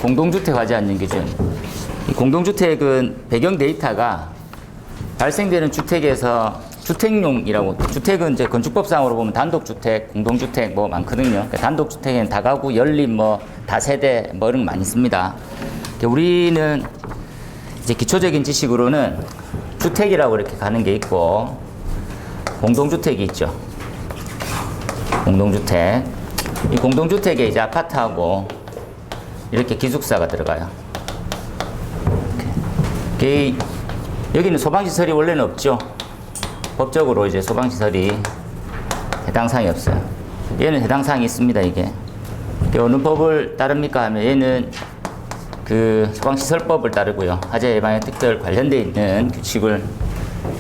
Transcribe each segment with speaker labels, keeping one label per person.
Speaker 1: 공동주택 화재 안전 기준. 이 공동주택은 배경 데이터가 발생되는 주택에서 주택용이라고, 주택은 이제 건축법상으로 보면 단독주택, 공동주택 뭐 많거든요. 그러니까 단독주택에는 다가구, 연립, 뭐 다세대 뭐 이런 거 많이 씁니다. 우리는 이제 기초적인 지식으로는 주택이라고 이렇게 가는 게 있고, 공동주택이 있죠. 공동주택. 이 공동주택에 이제 아파트하고 이렇게 기숙사가 들어가요. 이렇게. 여기는 소방시설이 원래는 없죠. 법적으로 이제 소방시설이 해당 사항이 없어요. 얘는 해당 사항이 있습니다, 이게. 어느 법을 따릅니까 하면 얘는 그 소방시설법을 따르고요. 화재 예방에 특별 관련되어 있는 규칙을,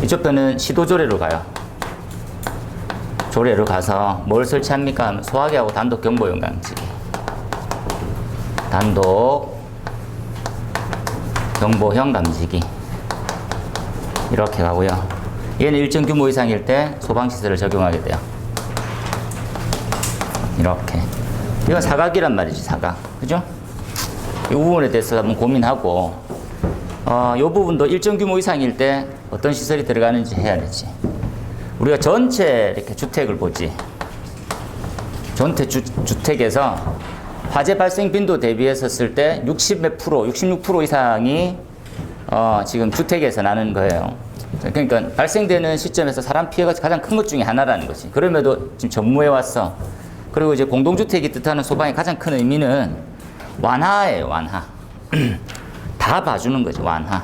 Speaker 1: 이쪽 편은 시도조례로 가요. 조례로 가서 뭘 설치합니까 하면 소화기하고 단독 경보용 감지기. 단독 경보형 감지기. 이렇게 가고요. 얘는 일정 규모 이상일 때 소방시설을 적용하게 돼요. 이렇게. 이건 사각이란 말이지, 사각. 그죠? 이 부분에 대해서 한번 고민하고, 이 부분도 일정 규모 이상일 때 어떤 시설이 들어가는지 해야 되지. 우리가 전체 이렇게 주택을 보지. 전체 주택에서 화재 발생 빈도 대비해서 쓸 때 60몇 프로, 66% 이상이 지금 주택에서 나는 거예요. 그러니까 발생되는 시점에서 사람 피해가 가장 큰 것 중에 하나라는 거지. 그럼에도 지금 전무해 왔어. 그리고 이제 공동주택이 뜻하는 소방의 가장 큰 의미는 완화예요, 완화. 다 봐주는 거지, 완화.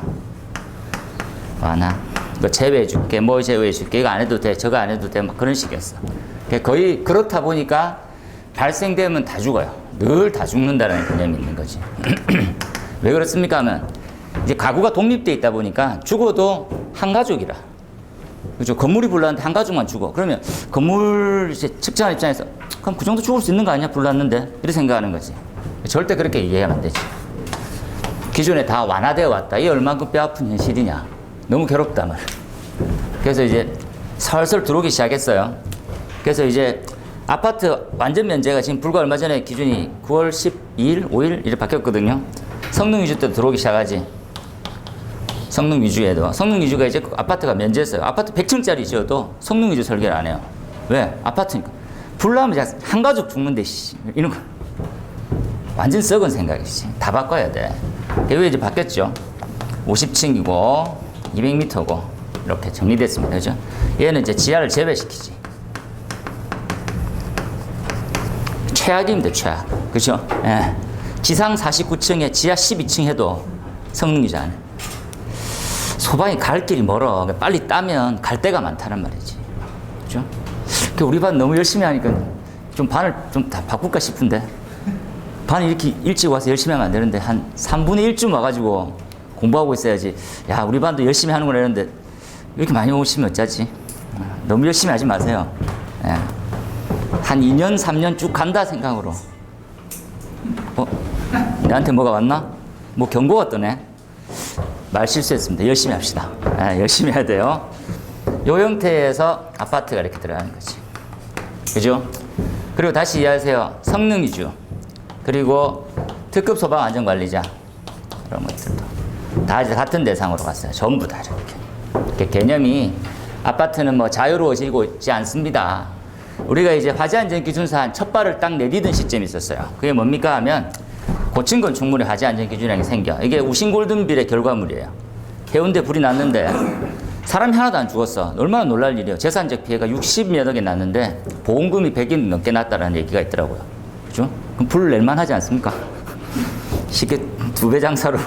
Speaker 1: 완화. 이거 제외해줄게, 뭐 제외해줄게, 이거 안 해도 돼, 저거 안 해도 돼, 막 그런 식이었어. 거의 그렇다 보니까 발생되면 다 죽어요. 늘 다 죽는다라는 개념이 있는 거지. 왜 그렇습니까 하면 이제 가구가 독립돼 있다 보니까 죽어도 한 가족이라. 그죠? 건물이 불났는데 한 가족만 죽어. 그러면 건물 이제 측정한 입장에서 그럼 그 정도 죽을 수 있는 거 아니야? 불났는데? 이렇게 생각하는 거지. 절대 그렇게 이해하면 안 되지. 기존에 다 완화되어 왔다. 이게 얼만큼 뼈아픈 현실이냐. 너무 괴롭다 말. 그래서 이제 설설 들어오기 시작했어요. 그래서 이제 아파트 완전 면제가 지금 불과 얼마 전에 기준이 9월 12일, 5일 이렇게 바뀌었거든요. 성능 위주 때도 들어오기 시작하지. 성능 위주에도. 성능 위주가 이제 아파트가 면제했어요. 아파트 100층짜리 지어도 성능 위주 설계를 안 해요. 왜? 아파트니까. 불나면 한 가족 죽는데, 이런 거. 완전 썩은 생각이지. 다 바꿔야 돼. 왜 이제 바뀌었죠? 50층이고, 200m고, 이렇게 정리됐습니다. 그죠? 얘는 이제 지하를 제외시키지. 최악입니다, 최악. 그죠? 예. 지상 49층에 지하 12층 해도 성능 유지 안 해. 소방이 갈 길이 멀어. 빨리 따면 갈 데가 많다는 말이지. 그죠? 우리 반 너무 열심히 하니까 좀 반을 좀 다 바꿀까 싶은데. 반 이렇게 일찍 와서 열심히 하면 안 되는데 한 3분의 1쯤 와가지고 공부하고 있어야지. 야, 우리 반도 열심히 하는구나 이러는데 이렇게 많이 오시면 어쩌지? 너무 열심히 하지 마세요. 예. 한 2년, 3년 쭉 간다 생각으로. 내한테 뭐가 왔나? 뭐 경고가 뜨네. 말 실수했습니다. 열심히 합시다. 열심히 해야 돼요. 요 형태에서 아파트가 이렇게 들어가는 거지. 그죠? 그리고 다시 이해하세요. 성능 위주. 그리고 특급 소방 안전관리자. 그런 것들도. 다 이제 같은 대상으로 갔어요. 전부 다 이렇게. 개념이 아파트는 뭐 자유로워지고 있지 않습니다. 우리가 이제 화재안전기준사 첫 발을 딱 내디딘 시점이 있었어요. 그게 뭡니까 하면 고층 건축물의 화재안전기준이라는 게 생겨. 이게 우신골든빌의 결과물이에요. 해운대 불이 났는데 사람이 하나도 안 죽었어. 얼마나 놀랄 일이에요. 재산적 피해가 60몇 억이 났는데 보험금이 100이 넘게 났다는 얘기가 있더라고요. 그죠? 그럼 불 낼만 하지 않습니까? 쉽게 2배 장사로.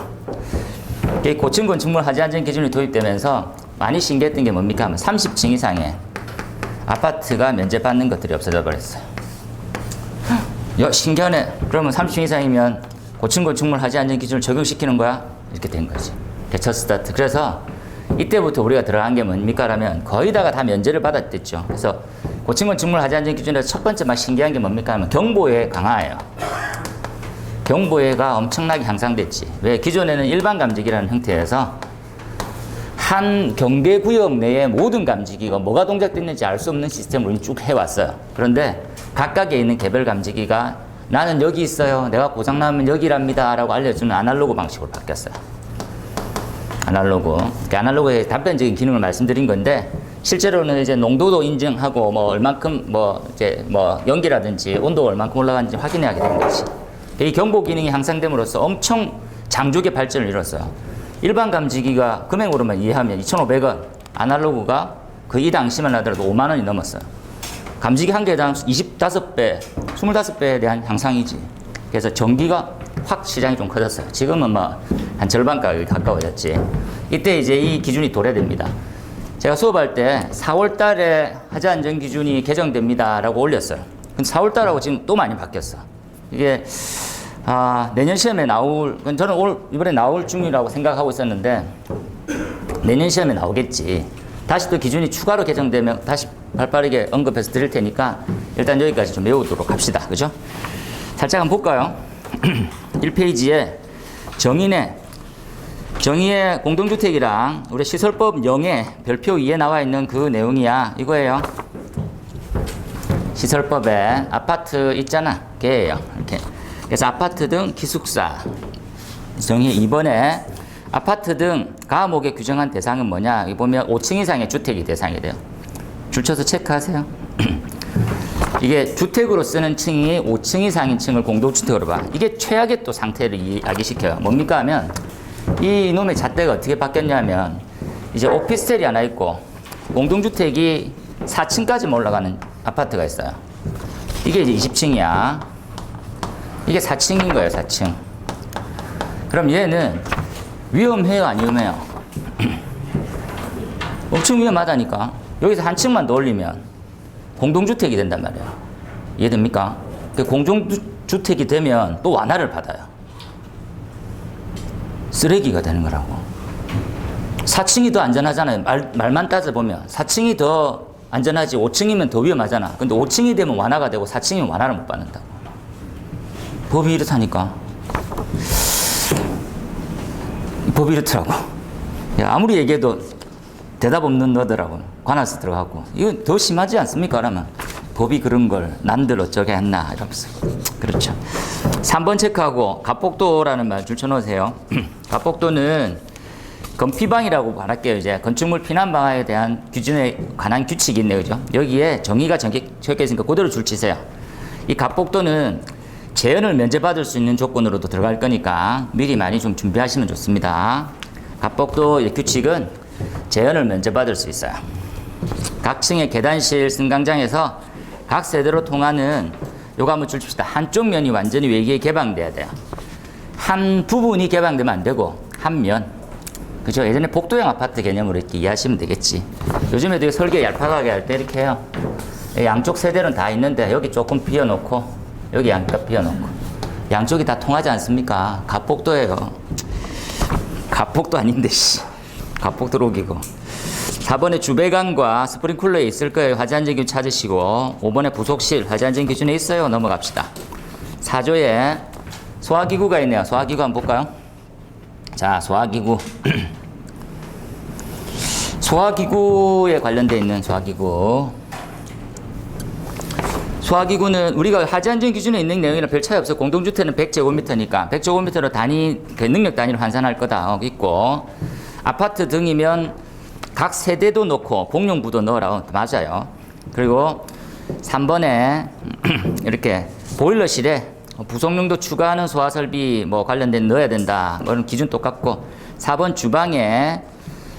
Speaker 1: 고층 건축물 화재안전기준이 도입되면서 많이 신기했던 게 뭡니까 하면 30층 이상의 아파트가 면제받는 것들이 없어져 버렸어요. 야, 신기하네. 그러면 30층 이상이면 고층 건축물 화재안전기준을 적용시키는 거야? 이렇게 된 거지. 첫 스타트. 그래서 이때부터 우리가 들어간 게 뭡니까? 라면 거의 다가 다 면제를 받았댔죠. 그래서 고층 건축물 화재안전기준에서 첫 번째 막 신기한 게 뭡니까? 하면 경보의 강화예요. 경보회가 엄청나게 향상됐지. 왜? 기존에는 일반 감지기라는 형태에서 한 경계구역 내의 모든 감지기가 뭐가 동작됐는지 알 수 없는 시스템을 쭉 해왔어요. 그런데 각각에 있는 개별 감지기가 나는 여기 있어요. 내가 고장나면 여기랍니다. 라고 알려주는 아날로그 방식으로 바뀌었어요. 아날로그. 그 아날로그의 단편적인 기능을 말씀드린 건데, 실제로는 이제 농도도 인증하고, 뭐, 얼만큼, 연기라든지 온도가 얼만큼 올라가는지 확인하게 되는 거지. 이 경보 기능이 향상됨으로써 엄청 장족의 발전을 이뤘어요. 일반 감지기가 금액으로만 이해하면 2,500원, 아날로그가 그 이 당시만 하더라도 5만 원이 넘었어요. 감지기 한 개당 25배, 25배에 대한 향상이지. 그래서 전기가 확 시장이 좀 커졌어요. 지금은 뭐 한 절반 가격이 가까워졌지. 이때 이제 이 기준이 도래됩니다. 제가 수업할 때 4월 달에 하자 안전 기준이 개정됩니다 라고 올렸어요. 근데 4월 달하고 지금 또 많이 바뀌었어. 이게 내년 시험에 저는 이번에 나올 중이라고 생각하고 있었는데 내년 시험에 나오겠지. 다시 또 기준이 추가로 개정되면 다시 발빠르게 언급해서 드릴 테니까 일단 여기까지 좀 외우도록 합시다. 그죠? 살짝 한번 볼까요? 1페이지에 정의의 공동주택이랑 우리 시설법 0에 별표 2에 나와 있는 그 내용이야. 이거예요. 시설법에 아파트 있잖아. 걔예요. 이렇게. 그래서 아파트 등 기숙사. 정의 2번에 아파트 등 가목에 규정한 대상은 뭐냐? 여기 보면 5층 이상의 주택이 대상이 돼요. 줄쳐서 체크하세요. 이게 주택으로 쓰는 층이 5층 이상인 층을 공동주택으로 봐. 이게 최악의 또 상태를 야기시켜요. 뭡니까 하면 이 놈의 잣대가 어떻게 바뀌었냐면 이제 오피스텔이 하나 있고 공동주택이 4층까지 올라가는 아파트가 있어요. 이게 이제 20층이야. 이게 4층인 거예요, 4층. 그럼 얘는 위험해요, 안 위험해요? 엄청 위험하다니까. 여기서 한 층만 더 올리면 공동주택이 된단 말이에요. 이해됩니까? 공동주택이 되면 또 완화를 받아요. 쓰레기가 되는 거라고. 4층이 더 안전하잖아요. 말만 따져보면. 4층이 더 안전하지 5층이면 더 위험하잖아. 근데 5층이 되면 완화가 되고 4층이면 완화를 못 받는다고. 법이 이렇다니까. 법이 이렇더라고. 야, 아무리 얘기해도 대답 없는 너더라고. 관할서 들어가고. 이거 더 심하지 않습니까? 그러면 법이 그런 걸 난들 어쩌게 했나 이러면서. 그렇죠. 3번 체크하고 갑복도라는 말 줄 쳐놓으세요. 갑복도는 건피방이라고 말할게요. 이제 건축물 피난 방화에 대한 기준에 관한 규칙이 있네요. 그죠? 여기에 정의가 적혀 있으니까 그대로 줄 치세요. 이 갑복도는 재연을 면제받을 수 있는 조건으로도 들어갈 거니까 미리 많이 좀 준비하시면 좋습니다. 갑복도 규칙은 재연을 면제받을 수 있어요. 각 층의 계단실 승강장에서 각 세대로 통하는 요거 한번 줄칩시다. 한쪽 면이 완전히 외기에 개방돼야 돼요. 한 부분이 개방되면 안 되고 한 면. 그죠? 예전에 복도형 아파트 개념으로 이렇게 이해하시면 되겠지. 요즘에 되게 설계 얄팍하게 할 때 이렇게 해요. 양쪽 세대는 다 있는데 여기 조금 비워놓고 여기 양쪽 비워놓고 양쪽이 다 통하지 않습니까? 갑복도예요. 갑복도 아닌데 씨. 갑복도로 오기고. 4번에 주배관과 스프링쿨러에 있을 거예요. 화재안전기준 찾으시고 5번에 부속실 화재안전기준에 있어요. 넘어갑시다. 4조에 소화기구가 있네요. 소화기구 한번 볼까요? 자, 소화기구. 소화기구에 관련되어 있는 소화기구. 소화기구는 우리가 화재안전기준에 있는 내용이랑 별 차이 없어. 공동주택은 100제곱미터니까 100제곱미터로 능력 단위로 환산할 거다. 있고 아파트 등이면 각 세대도 넣고 공용부도 넣으라고. 맞아요. 그리고 3번에 이렇게 보일러실에 부속용도 추가하는 소화설비 관련된 넣어야 된다. 그런 기준 똑같고 4번 주방에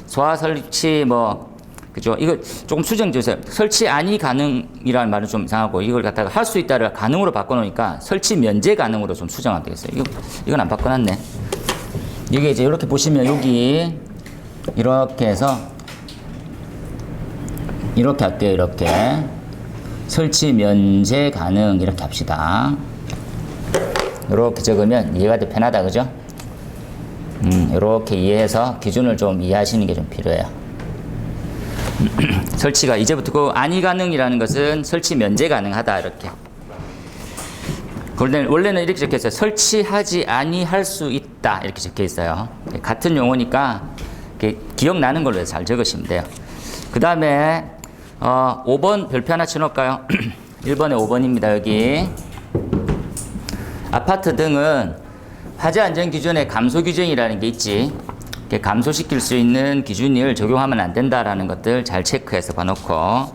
Speaker 1: 소화설치 그죠? 이거 조금 수정 주세요. 설치 안이 가능이라는 말은 좀 이상하고 이걸 갖다가 할 수 있다를 가능으로 바꿔놓으니까 설치 면제 가능으로 좀 수정하면 되겠어요. 이건 안 바꿔놨네. 이게 이제 이렇게 보시면 여기 이렇게 해서 이렇게 할게요. 이렇게 설치 면제 가능 이렇게 합시다. 이렇게 적으면 이해가 더 편하다. 그죠? 이렇게 이해해서 기준을 좀 이해하시는 게 좀 필요해요. 설치가 이제부터 그 안이 가능이라는 것은 설치 면제 가능하다 이렇게. 원래는 이렇게 적혀 있어요. 설치하지 아니할 수 있다 이렇게 적혀 있어요. 같은 용어니까 기억나는 걸로 잘 적으시면 돼요. 그 다음에 5번 별표 하나 쳐놓을까요? 1번에 5번입니다. 여기 아파트 등은 화재 안전 기준에 감소 규정이라는 게 있지. 감소시킬 수 있는 기준을 적용하면 안 된다라는 것들 잘 체크해서 봐놓고,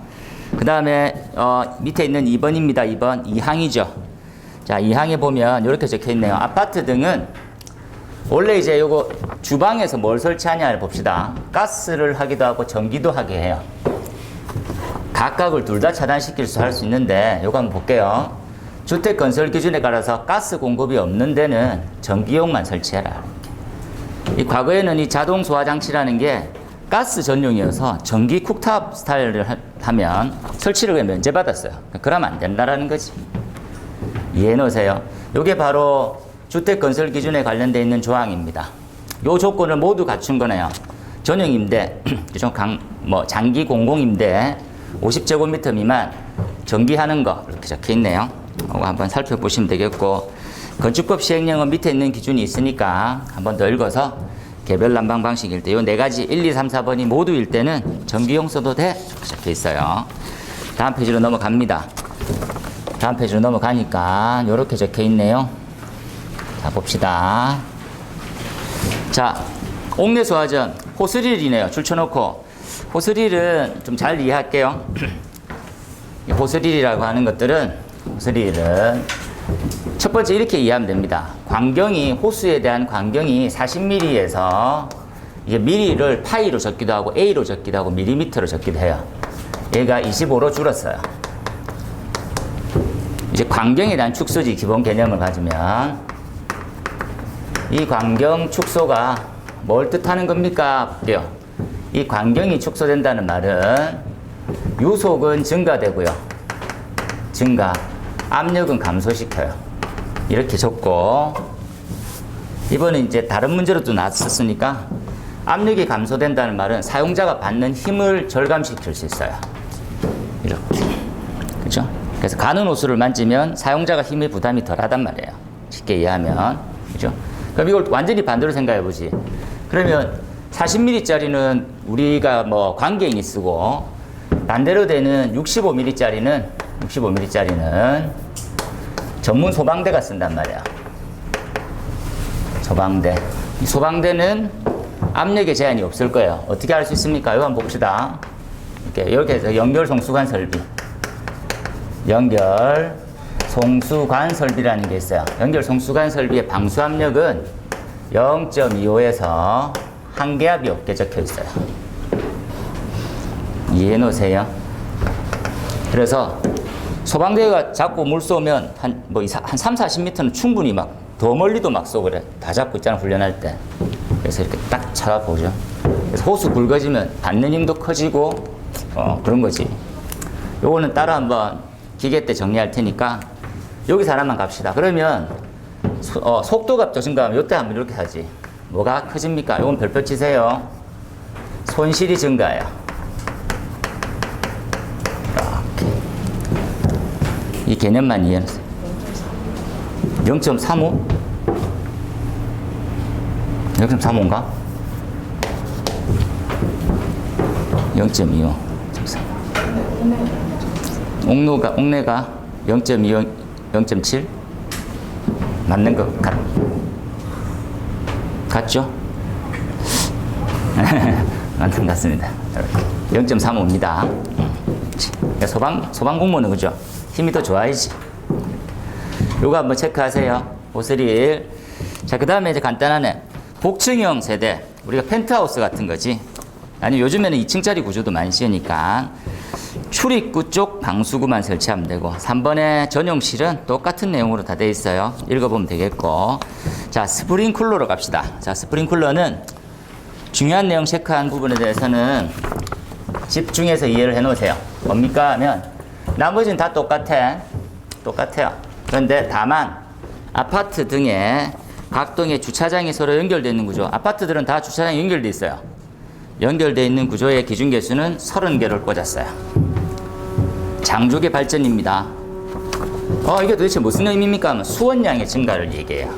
Speaker 1: 그 다음에 밑에 있는 2번입니다. 2번 2항이죠. 자, 2항에 보면 이렇게 적혀 있네요. 아파트 등은 원래 이제 요거 주방에서 뭘 설치하냐를 봅시다. 가스를 하기도 하고 전기도 하게 해요. 각각을 둘 다 차단시킬 수 할 수 있는데 요거 한번 볼게요. 주택 건설 기준에 따라서 가스 공급이 없는 데는 전기용만 설치해라. 이 과거에는 이 자동 소화 장치라는 게 가스 전용이어서 전기 쿡탑 스타일을 하면 설치를 면제받았어요. 그러면 안 된다라는 거지. 이해해 놓으세요. 이게 바로 주택 건설 기준에 관련되어 있는 조항입니다. 요 조건을 모두 갖춘 거네요. 전용 임대, 장기 공공임대 50제곱미터 미만 전기하는 거 이렇게 적혀 있네요. 이거 한번 살펴보시면 되겠고, 건축법 시행령은 밑에 있는 기준이 있으니까 한번 더 읽어서 개별 난방 방식일 때 요 네 가지 1, 2, 3, 4번이 모두일 때는 전기용 써도 돼 이렇게 적혀 있어요. 다음 페이지로 넘어갑니다. 다음 페이지로 넘어가니까 이렇게 적혀 있네요. 자, 봅시다. 자, 옥내 소화전 호스릴이네요. 줄쳐놓고, 호스릴은 좀 잘 이해할게요. 호스릴이라고 하는 것들은, 호스릴은 첫 번째 이렇게 이해하면 됩니다. 광경이, 호수에 대한 광경이 40mm에서 이게 미리를 파이로 적기도 하고 A로 적기도 하고 밀리미터로 적기도 해요. 얘가 25로 줄었어요. 이제 광경에 대한 축소지 기본 개념을 가지면, 이 광경 축소가 뭘 뜻하는 겁니까? 볼게요. 이 광경이 축소된다는 말은 유속은 증가되고요. 증가. 압력은 감소시켜요. 이렇게 적고, 이번에 이제 다른 문제로 또 나왔었으니까, 압력이 감소된다는 말은 사용자가 받는 힘을 절감시킬 수 있어요. 이렇게. 그죠? 그래서 가는 호수를 만지면 사용자가 힘의 부담이 덜 하단 말이에요. 쉽게 이해하면. 그죠? 그럼 이걸 완전히 반대로 생각해 보지. 그러면 40mm짜리는 우리가 뭐 관계인이 쓰고, 반대로 되는 65mm짜리는 전문 소방대가 쓴단 말이야. 소방대. 이 소방대는 압력에 제한이 없을 거예요. 어떻게 할 수 있습니까? 이거 한번 봅시다. 이렇게 해서 연결 송수관 설비. 연결 송수관 설비라는 게 있어요. 연결 송수관 설비의 방수 압력은 0.25에서 한계압이 없게 적혀 있어요. 이해해 놓으세요. 그래서 소방대가 자꾸 물 쏘면 한 3, 40m는 충분히 막 더 멀리도 막 쏘고 그래. 다 잡고 있잖아, 훈련할 때. 그래서 이렇게 딱 잡아보죠. 그래서 호수 굵어지면 받는 힘도 커지고, 그런 거지. 요거는 따로 한번 기계 때 정리할 테니까 여기서 하나만 갑시다. 그러면 속도가 증가하면 요때 한번 이렇게 하지. 뭐가 커집니까? 요건 별표 치세요. 손실이 증가해요. 이렇게. 이 개념만 이해하세요. 0.35? 0.35인가? 0.25. 옥내가 0.25, 0.7? 맞는 것 같죠? 맞는 것 같습니다. 0.35입니다. 소방 공무원은 그죠? 힘이 더 좋아야지. 요거 한번 체크하세요. 호스릴. 자, 그 다음에 이제 간단하네. 복층형 세대. 우리가 펜트하우스 같은 거지. 아니, 요즘에는 2층짜리 구조도 많이 씌우니까 출입구 쪽 방수구만 설치하면 되고, 3번의 전용실은 똑같은 내용으로 다 되어 있어요. 읽어보면 되겠고. 자, 스프링쿨러로 갑시다. 자, 스프링쿨러는 중요한 내용 체크한 부분에 대해서는 집중해서 이해를 해 놓으세요. 뭡니까 하면 나머지는 다 똑같아요. 그런데 다만 아파트 등에 각 동의 주차장이 서로 연결되어 있는 구조. 아파트들은 다 주차장이 연결되어 있어요. 연결되어 있는 구조의 기준 개수는 30개를 꽂았어요. 장족의 발전입니다. 이게 도대체 무슨 의미입니까 하면 수원량의 증가를 얘기해요.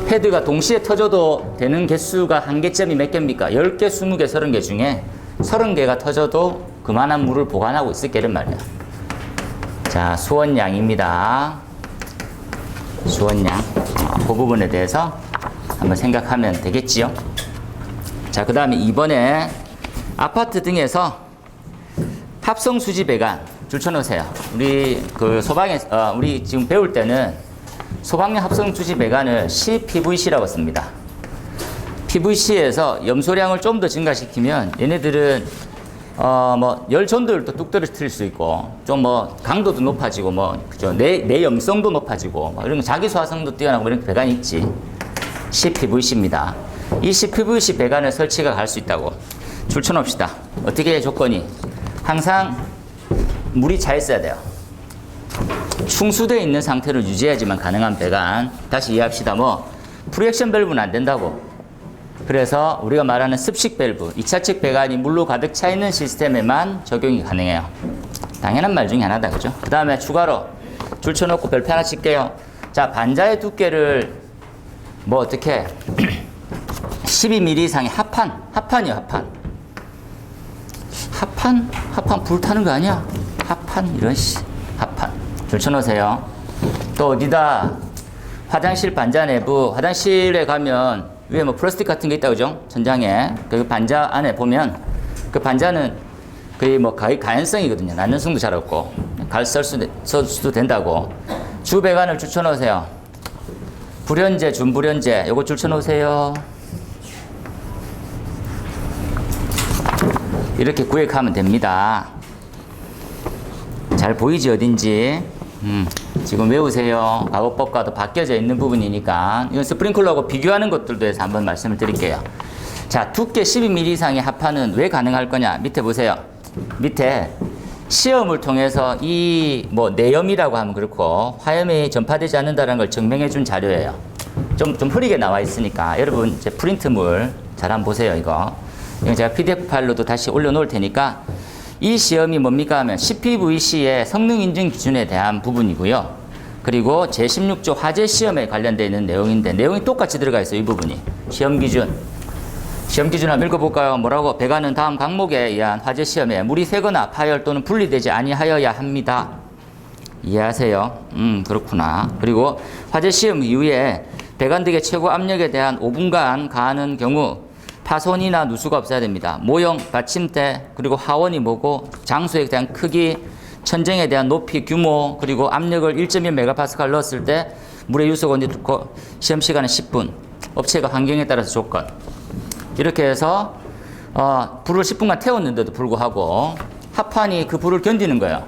Speaker 1: 헤드가 동시에 터져도 되는 개수가 한계점이 몇 개입니까? 10개, 20개, 30개 중에 30개가 터져도 그만한 물을 보관하고 있을 게란 말이야. 자, 수원량입니다. 수원양. 그 부분에 대해서 한번 생각하면 되겠지요. 자, 그 다음에 이번에 아파트 등에서 합성 수지 배관 줄쳐놓으세요. 우리 그 우리 지금 배울 때는 소방용 합성 수지 배관을 CPVC라고 씁니다. PVC에서 염소량을 좀 더 증가시키면 얘네들은 뭐 열전도율도 뚝 떨어뜨릴 수 있고 좀 뭐 강도도 높아지고 뭐 그죠 내염성도 높아지고 뭐 이런 자기 소화성도 뛰어나고 이런 배관이 있지. CPVC입니다. 이 CPVC 배관을 설치가 갈 수 있다고 줄쳐놓읍시다. 어떻게 조건이? 항상 물이 차 있어야 돼요. 충수되어 있는 상태를 유지해야지만 가능한 배관. 다시 이해합시다. 뭐 프리액션 밸브는 안 된다고. 그래서 우리가 말하는 습식 밸브, 2차측 배관이 물로 가득 차 있는 시스템에만 적용이 가능해요. 당연한 말 중에 하나다, 그죠? 그 다음에 추가로 줄쳐놓고 별표 하나 칠게요. 자, 반자의 두께를 뭐 어떻게 12mm 이상의 합판이요, 합판 불타는 거 아니야? 합판 이런 합판 줄쳐놓으세요. 또 어디다 화장실 반자 내부, 화장실에 가면 위에 뭐 플라스틱 같은 게 있다, 그죠? 천장에. 그 반자 안에 보면 그 반자는 거의 뭐 가연성이거든요. 난연성도 잘 없고 설 수도 된다고. 주배관을 줄쳐놓으세요. 불연제, 준불연제 요거 줄쳐놓으세요. 이렇게 구획하면 됩니다. 잘 보이지 어딘지? 지금 외우세요. 과거법과도 바뀌어져 있는 부분이니까 이건 스프링클러하고 비교하는 것들도 해서 한번 말씀을 드릴게요. 자, 두께 12mm 이상의 합판은 왜 가능할 거냐? 밑에 보세요. 밑에 시험을 통해서 이 뭐 내염이라고 하면 그렇고 화염이 전파되지 않는다는 걸 증명해 준 자료예요. 좀 흐리게 나와 있으니까 여러분 이제 프린트물 잘 한번 보세요. 이거 제가 PDF 파일로도 다시 올려놓을 테니까 이 시험이 뭡니까 하면 CPVC의 성능 인증 기준에 대한 부분이고요. 그리고 제16조 화재 시험에 관련되어 있는 내용인데 내용이 똑같이 들어가 있어요. 이 부분이. 시험 기준 한번 읽어볼까요? 뭐라고? 배관은 다음 항목에 의한 화재 시험에 물이 새거나 파열 또는 분리되지 아니하여야 합니다. 이해하세요? 그렇구나. 그리고 화재 시험 이후에 배관 등의 최고 압력에 대한 5분간 가하는 경우 파손이나 누수가 없어야 됩니다. 모형, 받침대, 그리고 하원이 뭐고, 장소에 대한 크기, 천정에 대한 높이, 규모, 그리고 압력을 1.1MPa 넣었을 때 물의 유속온이 듣고 시험 시간은 10분. 업체가 환경에 따라서 조건. 이렇게 해서 불을 10분간 태웠는데도 불구하고 합판이 그 불을 견디는 거예요.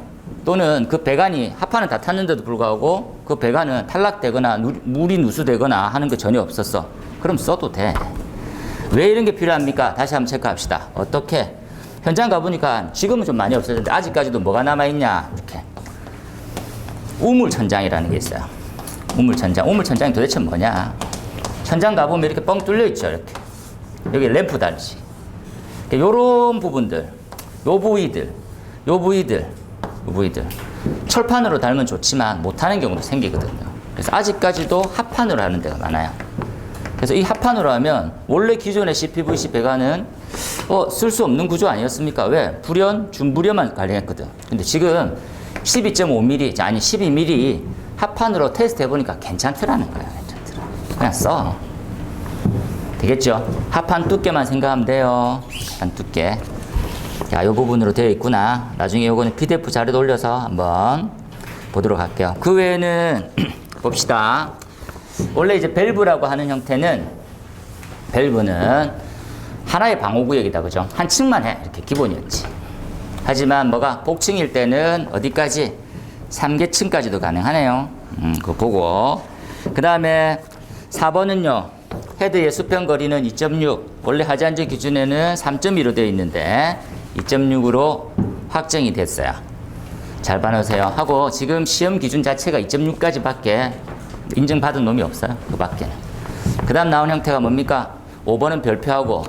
Speaker 1: 또는 그 배관이 합판은 다 탔는데도 불구하고 그 배관은 탈락되거나 물이 누수되거나 하는 거 전혀 없었어. 그럼 써도 돼. 왜 이런 게 필요합니까? 다시 한번 체크합시다. 어떻게? 현장 가보니까 지금은 좀 많이 없어졌는데 아직까지도 뭐가 남아있냐? 이렇게. 우물천장이라는 게 있어요. 우물천장이 도대체 뭐냐? 천장 가보면 이렇게 뻥 뚫려 있죠. 이렇게. 여기 램프 달지. 요런 부분들, 요 부위들. 철판으로 달면 좋지만 못하는 경우도 생기거든요. 그래서 아직까지도 합판으로 하는 데가 많아요. 그래서 이 합판으로 하면 원래 기존의 CPVC 배관은 쓸 수 없는 구조 아니었습니까? 왜? 불연, 준불연만 관리했거든. 근데 지금 12.5mm, 아니 12mm 합판으로 테스트 해보니까 괜찮더라는 거야. 그냥 써. 되겠죠? 합판 두께만 생각하면 돼요. 합판 두께. 자, 이 부분으로 되어 있구나. 나중에 요거는 PDF 자료도 올려서 한번 보도록 할게요. 그 외에는 봅시다. 원래 이제 밸브라고 하는 형태는 밸브는 하나의 방호구역이다, 그죠? 한 층만 해. 이렇게 기본이었지. 하지만 뭐가 복층일 때는 어디까지? 3개층까지도 가능하네요. 그거 보고. 그 다음에 4번은요. 헤드의 수평 거리는 2.6. 원래 하지 안전 기준에는 3.2로 되어 있는데 2.6으로 확정이 됐어요. 잘 봐놓으세요. 하고 지금 시험 기준 자체가 2.6까지 밖에 인증받은 놈이 없어요. 그 밖에는. 그 다음 나온 형태가 뭡니까? 5번은 별표하고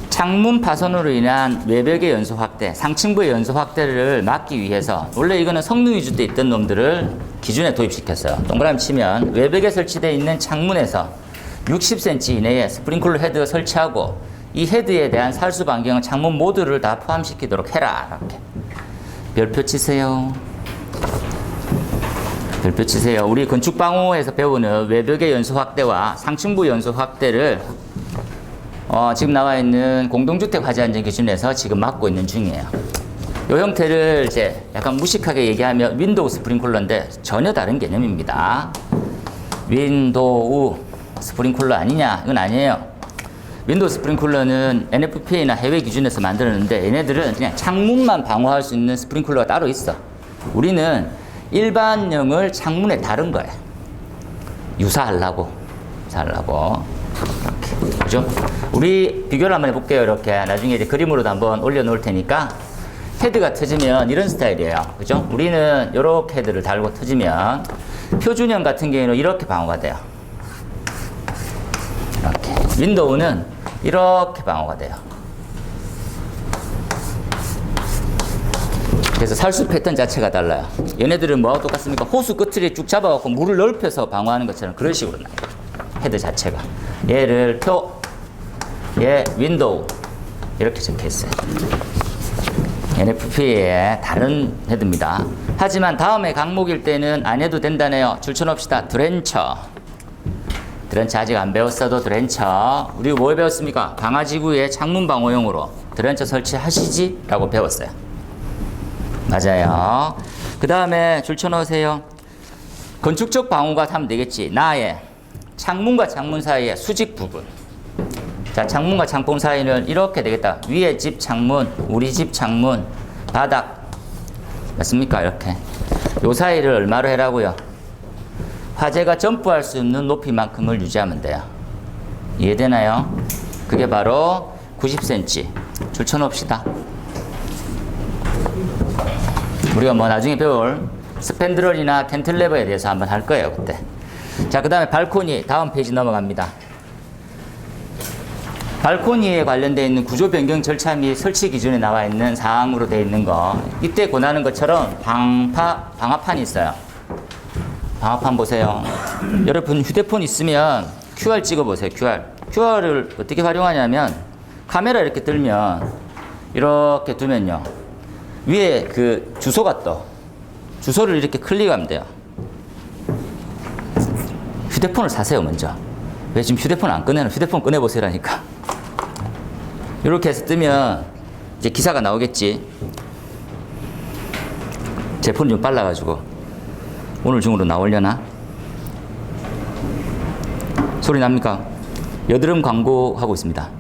Speaker 1: 창문 파손으로 인한 외벽의 연소 확대, 상층부의 연소 확대를 막기 위해서 원래 이거는 성능 위주 때 있던 놈들을 기준에 도입시켰어요. 동그라미 치면 외벽에 설치되어 있는 창문에서 60cm 이내에 스프링클러 헤드 설치하고 이 헤드에 대한 살수 반경은 창문 모두를 다 포함시키도록 해라. 이렇게 별표 치세요. 별표 치세요. 우리 건축방호에서 배우는 외벽의 연소 확대와 상층부 연소 확대를 지금 나와 있는 공동주택 화재 안전 기준에서 지금 맡고 있는 중이에요. 이 형태를 이제 약간 무식하게 얘기하면 윈도우 스프링클러인데 전혀 다른 개념입니다. 윈도우 스프링클러 아니냐? 이건 아니에요. 윈도우 스프링클러는 NFPA나 해외 기준에서 만들었는데 얘네들은 그냥 창문만 방어할 수 있는 스프링클러가 따로 있어. 우리는 일반형을 창문에 다른 거예요. 유사하려고. 이렇게. 그죠? 우리 비교를 한번 해볼게요. 이렇게. 나중에 이제 그림으로도 한번 올려놓을 테니까. 헤드가 터지면 이런 스타일이에요. 그죠? 우리는 이렇게 헤드를 달고 터지면 표준형 같은 경우에는 이렇게 방어가 돼요. 이렇게. 윈도우는 이렇게 방어가 돼요. 그래서 살수 패턴 자체가 달라요. 얘네들은 뭐하고 똑같습니까? 호수 끝을 쭉 잡아갖고 물을 넓혀서 방어하는 것처럼 그런 식으로 나요. 헤드 자체가. 얘를 얘 윈도우 이렇게 적혀있어요. NFPA의 다른 헤드입니다. 하지만 다음에 강목일 때는 안 해도 된다네요. 줄쳐놓읍시다. 드렌처 아직 안 배웠어도 드렌처. 우리 뭐 배웠습니까? 강화지구의 창문 방어용으로 드렌처 설치하시지? 라고 배웠어요. 맞아요. 그 다음에 줄쳐놓으세요. 건축적 방어가 하면 되겠지. 나의 창문과 창문 사이의 수직 부분. 자, 창문과 창문 사이는 이렇게 되겠다. 위에 집 창문, 우리 집 창문, 바닥. 맞습니까? 이렇게. 요 사이를 얼마로 해라고요? 화재가 점프할 수 있는 높이만큼을 유지하면 돼요. 이해되나요? 그게 바로 90cm. 줄쳐놓읍시다. 우리가 뭐 나중에 배울 스팬드럴이나 캔틀레버에 대해서 한번 할 거예요, 그때. 자, 그 다음에 발코니. 다음 페이지 넘어갑니다. 발코니에 관련되어 있는 구조 변경 절차 및 설치 기준에 나와 있는 사항으로 되어 있는 거. 이때 권하는 것처럼 방화판이 있어요. 방화판 보세요. 여러분 휴대폰 있으면 QR 찍어보세요. QR을 어떻게 활용하냐면 카메라 이렇게 들면 이렇게 두면요. 위에 그 주소가 떠. 주소를 이렇게 클릭하면 돼요. 휴대폰을 사세요, 먼저. 왜 지금 휴대폰 안 꺼내는? 휴대폰 꺼내보세요라니까. 이렇게 해서 뜨면 이제 기사가 나오겠지. 제 폰이 좀 빨라가지고 오늘 중으로 나오려나? 소리 납니까? 여드름 광고 하고 있습니다.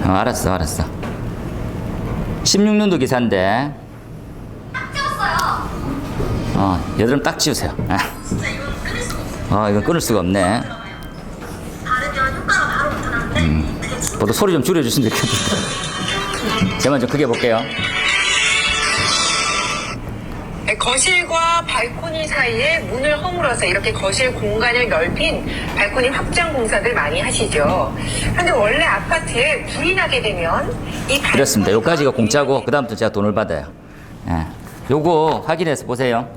Speaker 1: 알았어. 16년도 기사인데.
Speaker 2: 딱 찍었어요.
Speaker 1: 여드름 딱 지우세요.
Speaker 2: 진짜 이건 끊을 수가 없어요.
Speaker 1: 이건 끊을 수가 없네.
Speaker 2: 바르면 효과가 바로 나타나는데 그게 진짜
Speaker 1: 저도 소리 좀 줄여주시면 좋겠는데. 제가 먼저 크게 볼게요.
Speaker 3: 거실과 발코니 사이에 문을 허물어서 이렇게 거실 공간을 넓힌 발코니 확장 공사들 많이 하시죠. 근데 원래 아파트에 불이 나게 되면 이
Speaker 1: 그렇습니다. 요까지가 공짜고 그 다음부터 제가 돈을 받아요. 예. 요거 확인해서 보세요.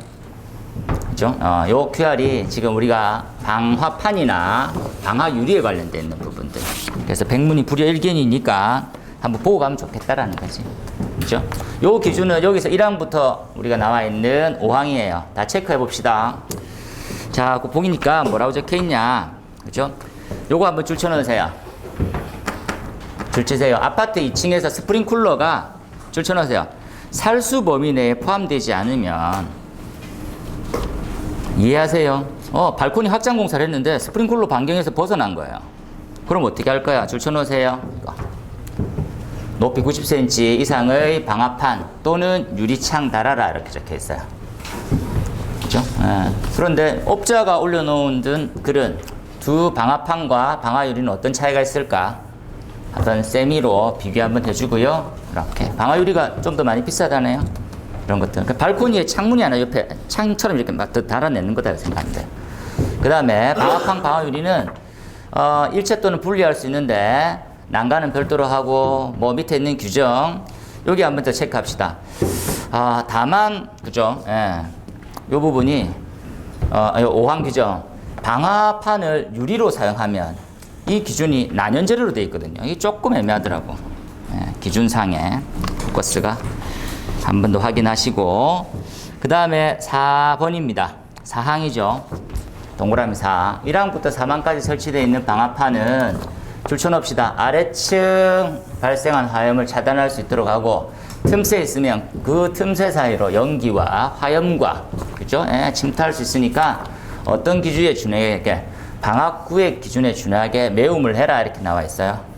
Speaker 1: 그죠? 요 QR이 지금 우리가 방화판이나 방화유리에 관련되어 있는 부분들. 그래서 백문이 불여일견이니까 한번 보고 가면 좋겠다라는 거지. 그죠? 요 기준은 여기서 1항부터 우리가 나와 있는 5항이에요. 다 체크해 봅시다. 자, 그 보기니까 뭐라고 적혀 있냐. 그죠? 요거 한번 줄 쳐넣으세요. 줄 치세요. 아파트 2층에서 스프링쿨러가 줄 쳐넣으세요. 살수 범위 내에 포함되지 않으면 이해하세요? 발코니 확장 공사를 했는데 스프링쿨러 반경에서 벗어난 거예요. 그럼 어떻게 할 거야? 줄 쳐넣으세요. 이거. 높이 90cm 이상의 방화판 또는 유리창 달아라 이렇게 적혀 있어요. 그죠? 그런데 업자가 올려놓은 글은 두 방화판과 방화유리는 어떤 차이가 있을까? 한번 세미로 비교 한번 해주고요. 이렇게 방화유리가 좀 더 많이 비싸다네요. 이런 것들. 그러니까 발코니에 창문이 하나 옆에 창처럼 이렇게 막 달아내는 거다 생각하면 돼요. 그 다음에 방화판 방화유리는 일체 또는 분리할 수 있는데 난간은 별도로 하고 뭐 밑에 있는 규정 여기 한번 더 체크합시다. 다만 그죠? 요 부분이 5항 규정 방화판을 유리로 사용하면 이 기준이 난연재료로 되어 있거든요. 이게 조금 애매하더라고. 기준상에 포커스가 한 번 더 확인하시고, 그 다음에 4번입니다. 4항이죠. 동그라미 4. 1항부터 4항까지 설치되어 있는 방화판은 줄쳐놓읍시다. 아래층 발생한 화염을 차단할 수 있도록 하고, 틈새 있으면 그 틈새 사이로 연기와 화염과, 그죠? 예, 침투할 수 있으니까 어떤 기준에 준하게, 방화구역 기준에 준하게 매움을 해라. 이렇게 나와 있어요.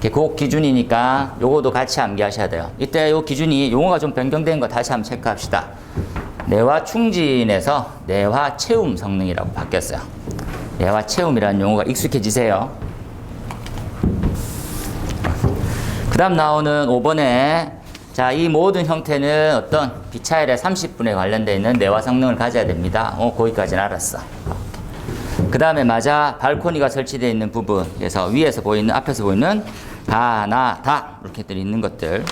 Speaker 1: 그 기준이니까 요거도 같이 암기하셔야 돼요. 이때 요 기준이 용어가 좀 변경된 거 다시 한번 체크합시다. 내화 충진에서 내화 채움 성능이라고 바뀌었어요. 내화 채움이라는 용어가 익숙해지세요. 그 다음 나오는 5번에 자, 이 모든 형태는 어떤 B차일의 30분에 관련되어 있는 내화 성능을 가져야 됩니다. 거기까지는 알았어. 그 다음에 맞아 발코니가 설치되어 있는 부분에서 위에서 보이는, 앞에서 보이는 다, 나, 다 이렇게 있는 것들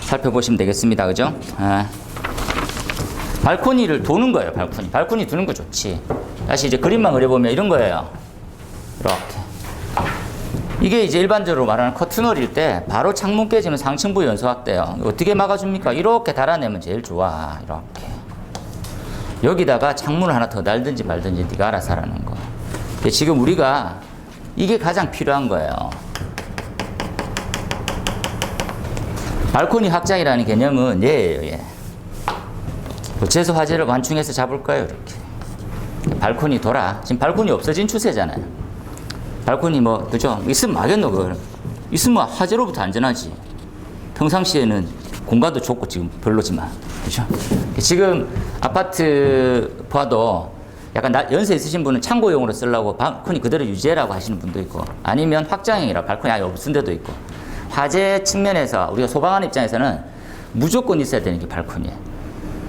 Speaker 1: 살펴보시면 되겠습니다. 그죠? 발코니를 도는 거예요. 발코니 두는 거 좋지. 다시 이제 그림만 그려보면 이런 거예요. 이렇게. 이게 이제 일반적으로 말하는 커튼홀일 때 바로 창문 깨지면 상층부 연소확대요. 어떻게 막아줍니까? 이렇게 달아내면 제일 좋아. 이렇게. 여기다가 창문을 하나 더 달든지 말든지 네가 알아서 하라는 거. 근데 지금 우리가 이게 가장 필요한 거예요. 발코니 확장이라는 개념은 얘예요. 얘. 어째서 화재를 완충해서 잡을까요? 이렇게. 발코니 돌아. 지금 발코니 없어진 추세잖아요. 발코니 뭐, 그죠? 있으면 막겠노, 그걸. 있으면 화재로부터 안전하지. 평상시에는 공간도 좁고 지금 별로지만. 그죠? 지금 아파트 봐도 약간 연세 있으신 분은 창고용으로 쓰려고 발코니 그대로 유지해라고 하시는 분도 있고, 아니면 확장형이라 발코니 아예 없은 데도 있고. 화재 측면에서 우리가 소방하는 입장에서는 무조건 있어야 되는 게 발코니예요.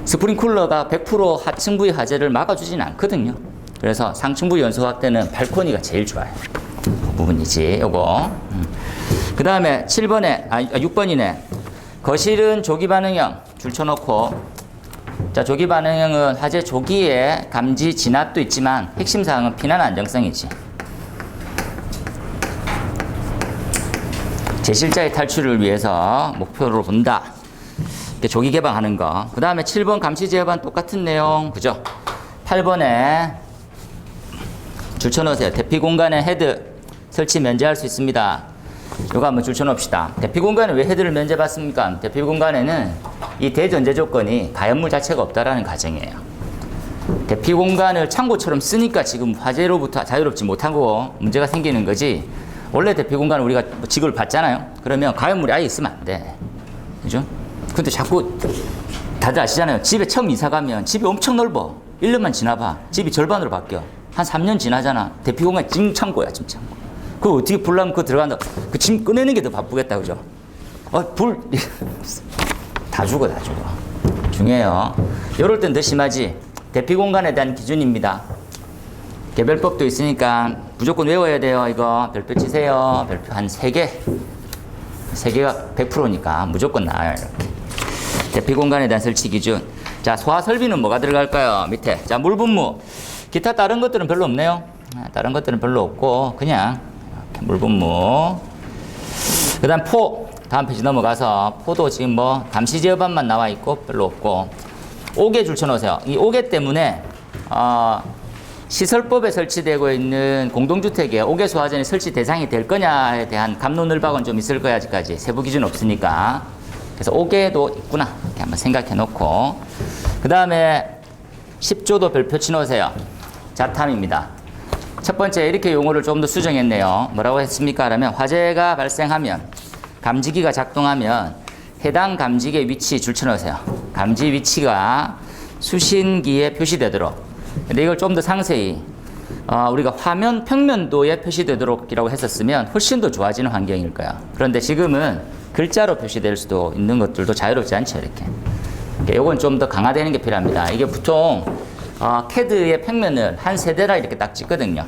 Speaker 1: 스프링쿨러가 100% 하층부의 화재를 막아주지는 않거든요. 그래서 상층부 연소 확대는 발코니가 제일 좋아요. 그 부분이지, 요거. 그 다음에 6번이네. 거실은 조기 반응형 줄 쳐놓고, 자, 조기 반응형은 화재 조기에 감지 진압도 있지만 핵심 사항은 피난 안정성이지. 제실자의 탈출을 위해서 목표로 본다. 이렇게 조기 개방하는 거. 그 다음에 7번 감시 제어반 똑같은 내용, 그죠? 8번에 줄 쳐놓으세요. 대피 공간에 헤드 설치 면제할 수 있습니다. 이거 한번 줄 쳐놓읍시다. 대피 공간에 왜 헤드를 면제받습니까? 대피 공간에는 이 대전제 조건이 가연물 자체가 없다라는 가정이에요. 대피 공간을 창고처럼 쓰니까 지금 화재로부터 자유롭지 못하고 문제가 생기는 거지. 원래 대피 공간을 우리가 지급을 받잖아요. 그러면 가연물이 아예 있으면 안 돼. 그죠? 근데 자꾸 다들 아시잖아요. 집에 처음 이사 가면 집이 엄청 넓어. 1년만 지나봐. 집이 절반으로 바뀌어. 한 3년 지나잖아. 대피 공간이 짐 창고야, 짐 창고. 그거 어떻게 불나면 그거 들어간다. 그 짐 꺼내는 게 더 바쁘겠다, 그죠? 불. 다 죽어, 다 죽어. 중요해요. 이럴 땐 더 심하지. 대피 공간에 대한 기준입니다. 개별법도 있으니까 무조건 외워야 돼요. 이거 별표 치세요. 별표 한 3개. 3개가 100%니까 무조건 나와요. 이렇게. 대피 공간에 대한 설치 기준. 자, 소화 설비는 뭐가 들어갈까요? 밑에. 자, 물 분무. 기타 다른 것들은 별로 없네요. 다른 것들은 별로 없고 그냥 이렇게 물 분무. 그 다음 포. 다음 페이지 넘어가서 포도 지금 뭐 감시 제어반만 나와 있고 별로 없고. 옥외 줄 쳐놓으세요. 이 옥외 때문에 시설법에 설치되고 있는 공동주택에 옥외 소화전이 설치 대상이 될 거냐에 대한 갑론을박은 좀 있을 거야. 아직까지 세부 기준 없으니까. 그래서 옥외도 있구나 이렇게 한번 생각해 놓고, 그 다음에 10조도 별표 치놓으세요. 자탐입니다. 첫 번째 이렇게 용어를 좀 더 수정했네요. 뭐라고 했습니까? 그러면 화재가 발생하면 감지기가 작동하면 해당 감지기의 위치 줄 쳐놓으세요. 감지 위치가 수신기에 표시되도록. 근데 이걸 좀 더 상세히 우리가 화면 평면도에 표시되도록이라고 했었으면 훨씬 더 좋아지는 환경일 거야. 그런데 지금은 글자로 표시될 수도 있는 것들도 자유롭지 않죠. 이렇게. 이건 좀 더 강화되는 게 필요합니다. 이게 보통 CAD의 평면을 한 세대라 이렇게 딱 찍거든요.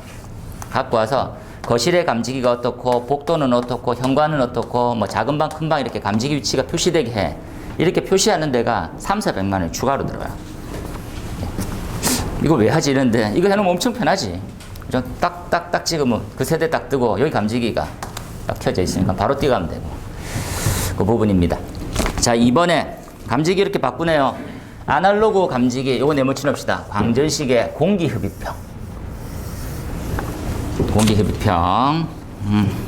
Speaker 1: 갖고 와서 거실의 감지기가 어떻고, 복도는 어떻고, 현관은 어떻고, 뭐 작은 방, 큰 방 이렇게 감지기 위치가 표시되게 해. 이렇게 표시하는 데가 3,400만 원 추가로 들어가요. 이거 왜 하지 이런데, 이거 해놓으면 엄청 편하지. 그죠? 딱 찍으면 그 세대 딱 뜨고 여기 감지기가 딱 켜져 있으니까 바로 뛰어가면 되고. 그 부분입니다. 자, 이번에 감지기 이렇게 바꾸네요. 아날로그 감지기, 요거 네모치 놉시다. 광전식의 공기흡입형. 공기흡입형,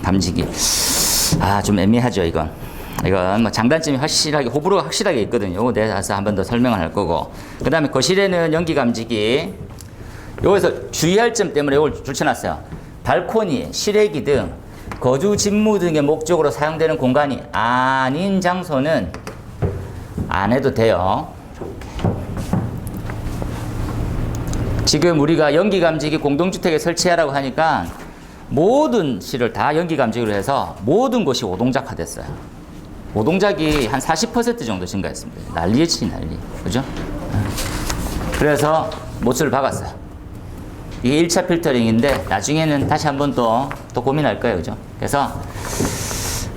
Speaker 1: 감지기. 아, 좀 애매하죠, 이건. 이건 뭐 장단점이 확실하게, 호불호가 확실하게 있거든요. 요거 내서 한 번 더 설명을 할 거고. 그 다음에 거실에는 연기 감지기. 여기서 주의할 점 때문에 이걸 줄쳐놨어요. 발코니, 실외기 등 거주 직무 등의 목적으로 사용되는 공간이 아닌 장소는 안 해도 돼요. 지금 우리가 연기 감지기 공동주택에 설치하라고 하니까 모든 시를 다 연기 감지기로 해서 모든 곳이 오동작화 됐어요. 오동작이 한 40% 정도 증가했습니다. 난리지 난리. 그죠? 그래서 못을 박았어요. 이게 1차 필터링인데 나중에는 다시 한 번 또 고민할 거예요. 그죠? 그래서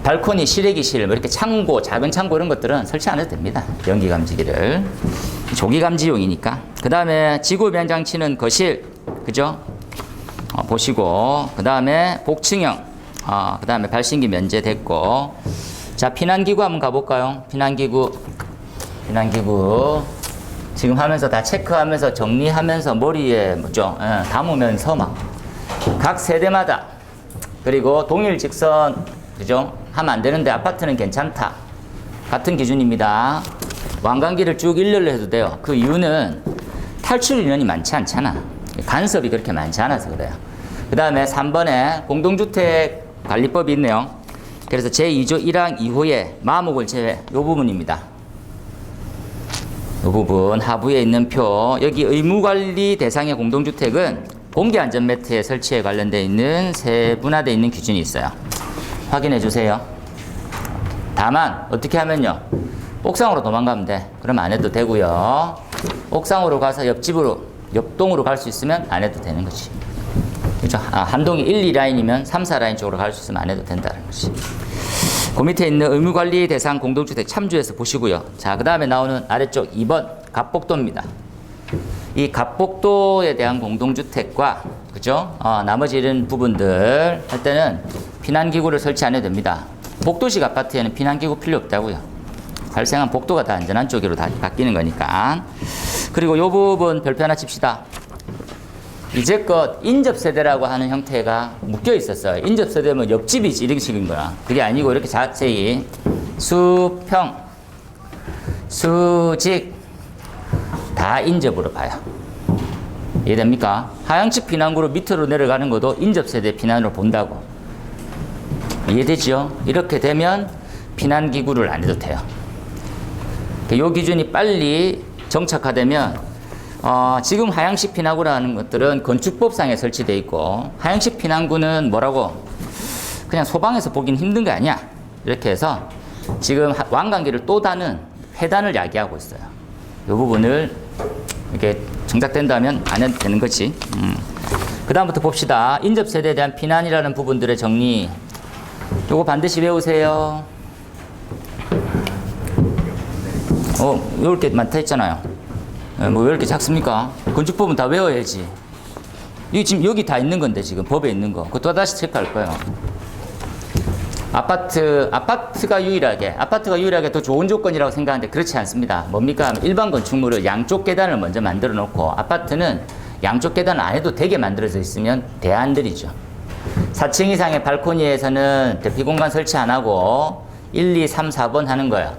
Speaker 1: 발코니, 실외기실, 뭐 이렇게 창고, 작은 창고 이런 것들은 설치 안 해도 됩니다. 연기 감지기를. 조기 감지용이니까. 그 다음에 지구 면장 장치는 거실. 그죠? 보시고. 그 다음에 복층형. 그 다음에 발신기 면제됐고. 자, 피난기구 한번 가볼까요? 피난기구. 지금 하면서 다 체크하면서 정리하면서 머리에 뭐죠? 담으면서 막 각 세대마다 그리고 동일 직선 그죠? 하면 안 되는데 아파트는 괜찮다. 같은 기준입니다. 완강기를 쭉 일렬로 해도 돼요. 그 이유는 탈출 인원이 많지 않잖아. 간섭이 그렇게 많지 않아서 그래요. 그 다음에 3번에 공동주택 관리법이 있네요. 그래서 제2조 1항 2호에 마목을 제외 이 부분입니다. 이 부분 하부에 있는 표 여기 의무관리 대상의 공동주택은 공기안전매트의 설치에 관련되어 있는 세분화되어 있는 기준이 있어요. 확인해 주세요. 다만 어떻게 하면요. 옥상으로 도망가면 돼. 그럼 안 해도 되고요. 옥상으로 가서 옆동으로 갈 수 있으면 안 해도 되는 거지. 그죠? 한 동이 1, 2라인이면 3, 4라인 쪽으로 갈 수 있으면 안 해도 된다는 거지. 그 밑에 있는 의무관리 대상 공동주택 참조해서 보시고요. 자, 그 다음에 나오는 아래쪽 2번 갑복도입니다. 이 갑복도에 대한 공동주택과 그죠? 나머지 이런 부분들 할 때는 피난기구를 설치 안 해도 됩니다. 복도식 아파트에는 피난기구 필요 없다고요. 발생한 복도가 다 안전한 쪽으로 다 바뀌는 거니까. 그리고 이 부분 별표 하나 칩시다. 이제껏 인접세대라고 하는 형태가 묶여 있었어요. 인접세대면 옆집이지 이런 식인 거야. 그게 아니고 이렇게 자세히 수평, 수직 다 인접으로 봐요. 이해됩니까? 하향측 피난구로 밑으로 내려가는 것도 인접세대 피난으로 본다고. 이해되죠? 이렇게 되면 피난기구를 안 해도 돼요. 이 기준이 빨리 정착화되면 지금 하향식 피난구라는 것들은 건축법상에 설치되어 있고 하향식 피난구는 뭐라고 그냥 소방에서 보긴 힘든 거 아니야. 이렇게 해서 지금 완강기를 또 다는 회단을 야기하고 있어요. 이 부분을 이렇게 정착된다면 안 해도 되는 거지. 그 다음부터 봅시다. 인접세대에 대한 피난이라는 부분들의 정리. 요거 반드시 외우세요. 이렇게 많다 했잖아요. 뭐 왜 이렇게 작습니까? 건축법은 다 외워야지. 이게 지금 여기 다 있는 건데 지금 법에 있는 거. 그거 또 다시 체크할 거예요. 아파트가 유일하게 더 좋은 조건이라고 생각하는데 그렇지 않습니다. 뭡니까? 일반 건축물을 양쪽 계단을 먼저 만들어 놓고 아파트는 양쪽 계단 안 해도 되게 만들어져 있으면 대안들이죠. 4층 이상의 발코니에서는 대피 공간 설치 안 하고 1, 2, 3, 4번 하는 거예요.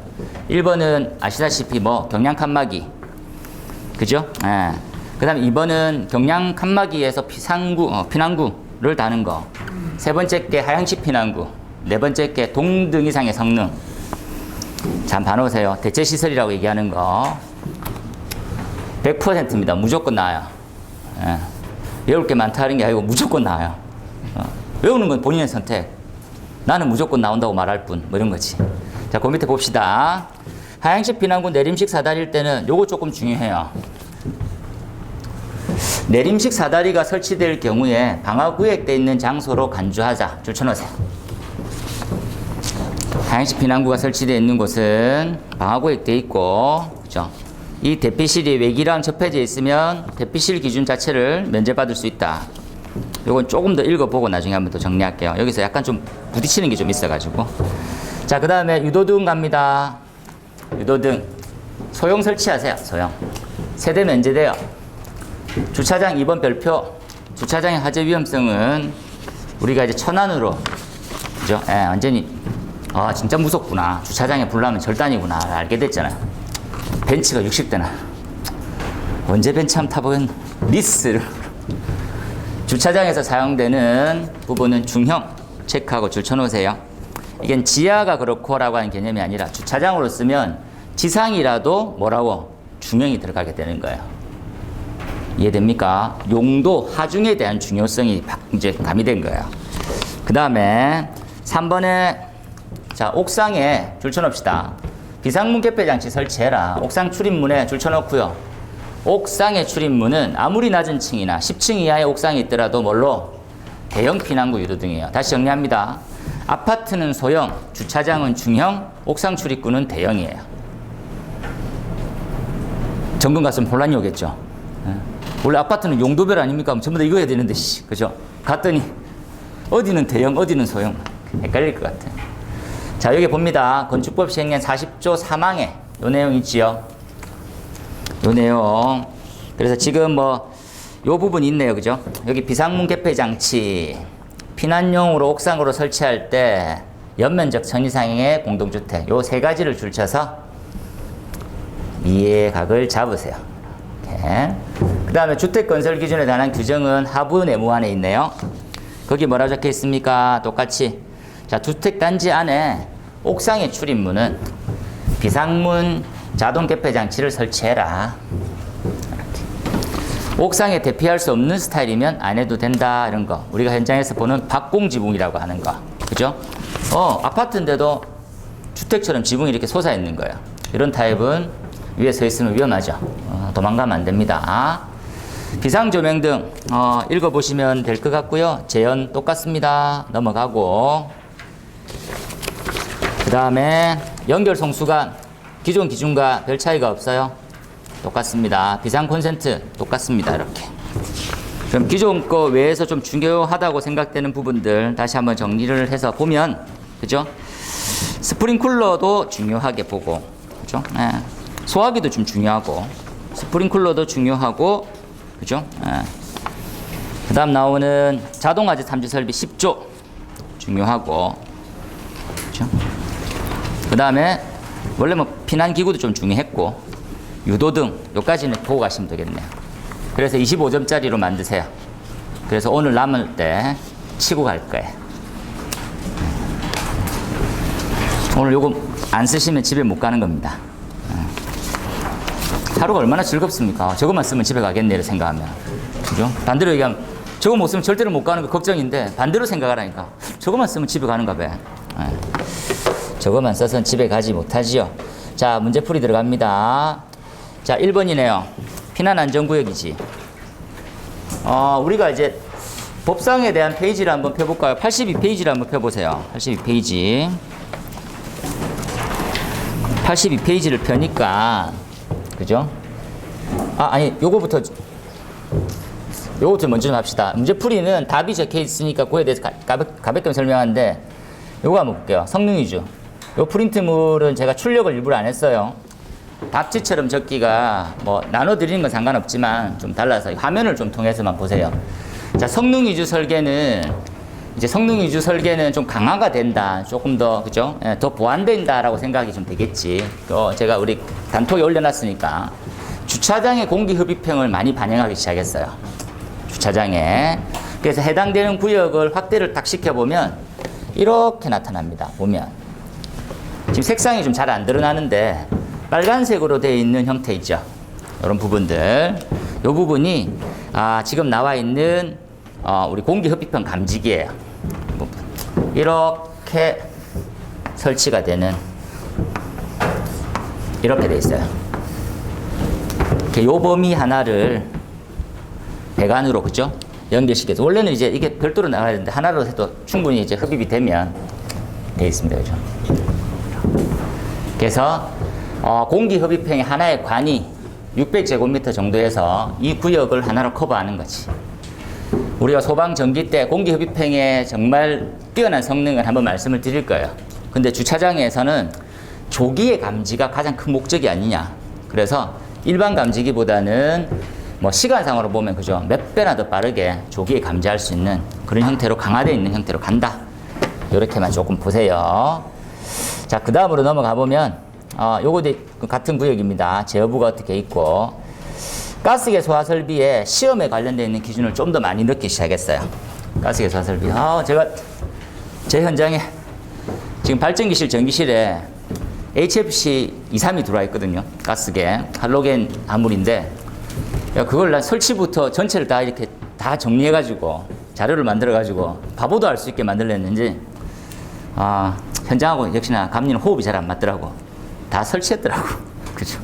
Speaker 1: 1번은 아시다시피 경량 칸막이. 그죠? 그 다음에 2번은 경량 칸막이에서 피난구를 다는 거. 세 번째 게 하향식 피난구. 네 번째 게 동등 이상의 성능. 자, 봐놓으세요. 대체시설이라고 얘기하는 거 100%입니다. 무조건 나와요. 외울 게 많다 하는 게 아니고 무조건 나와요. 외우는 건 본인의 선택. 나는 무조건 나온다고 말할 뿐. 뭐 이런 거지. 자, 그 밑에 봅시다. 하향식 피난구 내림식 사다리일 때는 요거 조금 중요해요. 내림식 사다리가 설치될 경우에 방화구역되어 있는 장소로 간주하자. 줄쳐놓으세요. 하향식 피난구가 설치되어 있는 곳은 방화구역되어 있고, 그죠? 이 대피실이 외기랑 접해져 있으면 대피실 기준 자체를 면제받을 수 있다. 요건 조금 더 읽어보고 나중에 한번 더 정리할게요. 여기서 약간 좀 부딪히는 게 좀 있어가지고. 자, 그 다음에 유도등 갑니다. 유도등, 소형 설치하세요. 소형. 세대 면제돼요. 주차장 2번 별표. 주차장의 화재 위험성은 우리가 이제 천안으로, 그죠? 예, 완전히, 진짜 무섭구나. 주차장에 불 나면 절단이구나. 알게 됐잖아요. 벤츠가 60대나. 언제 벤츠 한번 타보겠노? 리스를. 주차장에서 사용되는 부분은 중형 체크하고 줄 쳐놓으세요. 이게 지하가 그렇고라고 하는 개념이 아니라 주차장으로 쓰면 지상이라도 뭐라고? 중형이 들어가게 되는 거예요. 이해됩니까? 용도, 하중에 대한 중요성이 이제 가미된 거예요. 그 다음에 3번에 자, 옥상에 줄 쳐놓읍시다. 비상문 개폐 장치 설치해라. 옥상 출입문에 줄 쳐놓고요. 옥상의 출입문은 아무리 낮은 층이나 10층 이하의 옥상이 있더라도 뭘로? 대형 피난구 유도등이에요. 다시 정리합니다. 아파트는 소형, 주차장은 중형, 옥상 출입구는 대형이에요. 점검 갔으면 혼란이 오겠죠. 원래 아파트는 용도별 아닙니까? 전부 다 이거 해야 되는데, 그죠? 갔더니 어디는 대형, 어디는 소형. 헷갈릴 것 같아요. 자, 여기 봅니다. 건축법 시행령 40조 3항에 요 내용 있지요. 요 내용. 그래서 지금 뭐 요 부분 있네요. 그죠? 여기 비상문 개폐 장치 피난용으로 옥상으로 설치할 때 연면적 1000 이상의 공동주택 요 세 가지를 줄쳐서 이해각을 잡으세요. 그 다음에 주택건설 기준에 관한 규정은 하부 내무안에 있네요. 거기 뭐라 적혀 있습니까? 똑같이 자, 주택단지 안에 옥상의 출입문은 비상문 자동 개폐 장치를 설치해라. 이렇게. 옥상에 대피할 수 없는 스타일이면 안 해도 된다. 이런 거. 우리가 현장에서 보는 박공지붕이라고 하는 거. 그죠? 아파트인데도 주택처럼 지붕이 이렇게 솟아 있는 거예요. 이런 타입은 위에 서 있으면 위험하죠. 도망가면 안 됩니다. 비상조명 등 읽어보시면 될 것 같고요. 재현 똑같습니다. 넘어가고 그 다음에 연결 송수가 기존 기준과 별 차이가 없어요. 똑같습니다. 비상 콘센트 똑같습니다. 이렇게. 그럼 기존 거 외에서 좀 중요하다고 생각되는 부분들 다시 한번 정리를 해서 보면, 그죠? 스프링쿨러도 중요하게 보고, 그죠? 네. 소화기도 좀 중요하고, 스프링쿨러도 중요하고, 그죠? 네. 그 다음 나오는 자동화재 탐지 설비 10조 중요하고, 그죠? 그 다음에 원래 뭐 피난기구도 좀 중요했고, 유도등 요까지는 보고 가시면 되겠네요. 그래서 25점짜리로 만드세요. 그래서 오늘 남을 때 치고 갈 거예요. 오늘 요거 안 쓰시면 집에 못 가는 겁니다. 하루가 얼마나 즐겁습니까? 저것만 쓰면 집에 가겠네, 이렇게 생각하면. 그죠? 반대로 얘기하면 저거 못 쓰면 절대로 못 가는 거 걱정인데 반대로 생각하라니까. 저것만 쓰면 집에 가는가 봐. 저것만 써서는 집에 가지 못하지요. 자, 문제풀이 들어갑니다. 자, 1번이네요. 피난안전구역이지. 우리가 이제 법상에 대한 페이지를 한번 펴볼까요? 82페이지를 한번 펴보세요. 82페이지. 82페이지를 펴니까, 그죠? 아니, 요거부터 먼저 좀 합시다. 문제풀이는 답이 적혀 있으니까 그거에 대해서 가볍게 설명하는데, 요거 한번 볼게요. 성능 위주. 요 프린트물은 제가 출력을 일부러 안 했어요. 답지처럼 적기가 뭐 나눠드리는 건 상관없지만 좀 달라서 화면을 좀 통해서만 보세요. 자, 성능 위주 설계는 좀 강화가 된다. 조금 더, 그죠? 더 보완된다라고 생각이 좀 되겠지. 제가 우리 단톡에 올려놨으니까 주차장의 공기 흡입형을 많이 반영하기 시작했어요. 주차장에. 그래서 해당되는 구역을 확대를 딱 시켜보면 이렇게 나타납니다. 보면. 지금 색상이 좀 잘 안 드러나는데 빨간색으로 되어 있는 형태 있죠. 이런 부분들. 이 부분이 지금 나와 있는 우리 공기 흡입형 감지기예요. 이렇게 설치가 되는 이렇게 돼 있어요. 이렇게 요 범위 하나를 배관으로, 그죠? 연결시켜서 원래는 이제 이게 별도로 나가야 되는데 하나로 해도 충분히 이제 흡입이 되면 돼 있습니다. 그죠? 그래서 공기 흡입형의 하나의 관이 600제곱미터 정도에서 이 구역을 하나로 커버하는 거지. 우리가 소방 전기 때 공기 흡입형의 정말 뛰어난 성능을 한번 말씀을 드릴 거예요. 근데 주차장에서는 조기의 감지가 가장 큰 목적이 아니냐. 그래서 일반 감지기보다는 뭐 시간상으로 보면 그죠, 몇 배나 더 빠르게 조기에 감지할 수 있는 그런 형태로 강화되어 있는 형태로 간다. 이렇게만 조금 보세요. 자, 그 다음으로 넘어가 보면 요것도 같은 구역입니다. 제어부가 어떻게 있고, 가스계 소화 설비에 시험에 관련되어 있는 기준을 좀 더 많이 넣기 시작했어요. 가스계 소화 설비. 제가 제 현장에 지금 발전기실 전기실에 HFC 23이 들어와 있거든요. 가스계 할로겐 아물인데, 그걸 난 설치부터 전체를 다 이렇게 다 정리해가지고 자료를 만들어가지고 바보도 알 수 있게 만들었는지 현장하고 역시나 감리는 호흡이 잘 안 맞더라고. 다 설치했더라고. 그죠?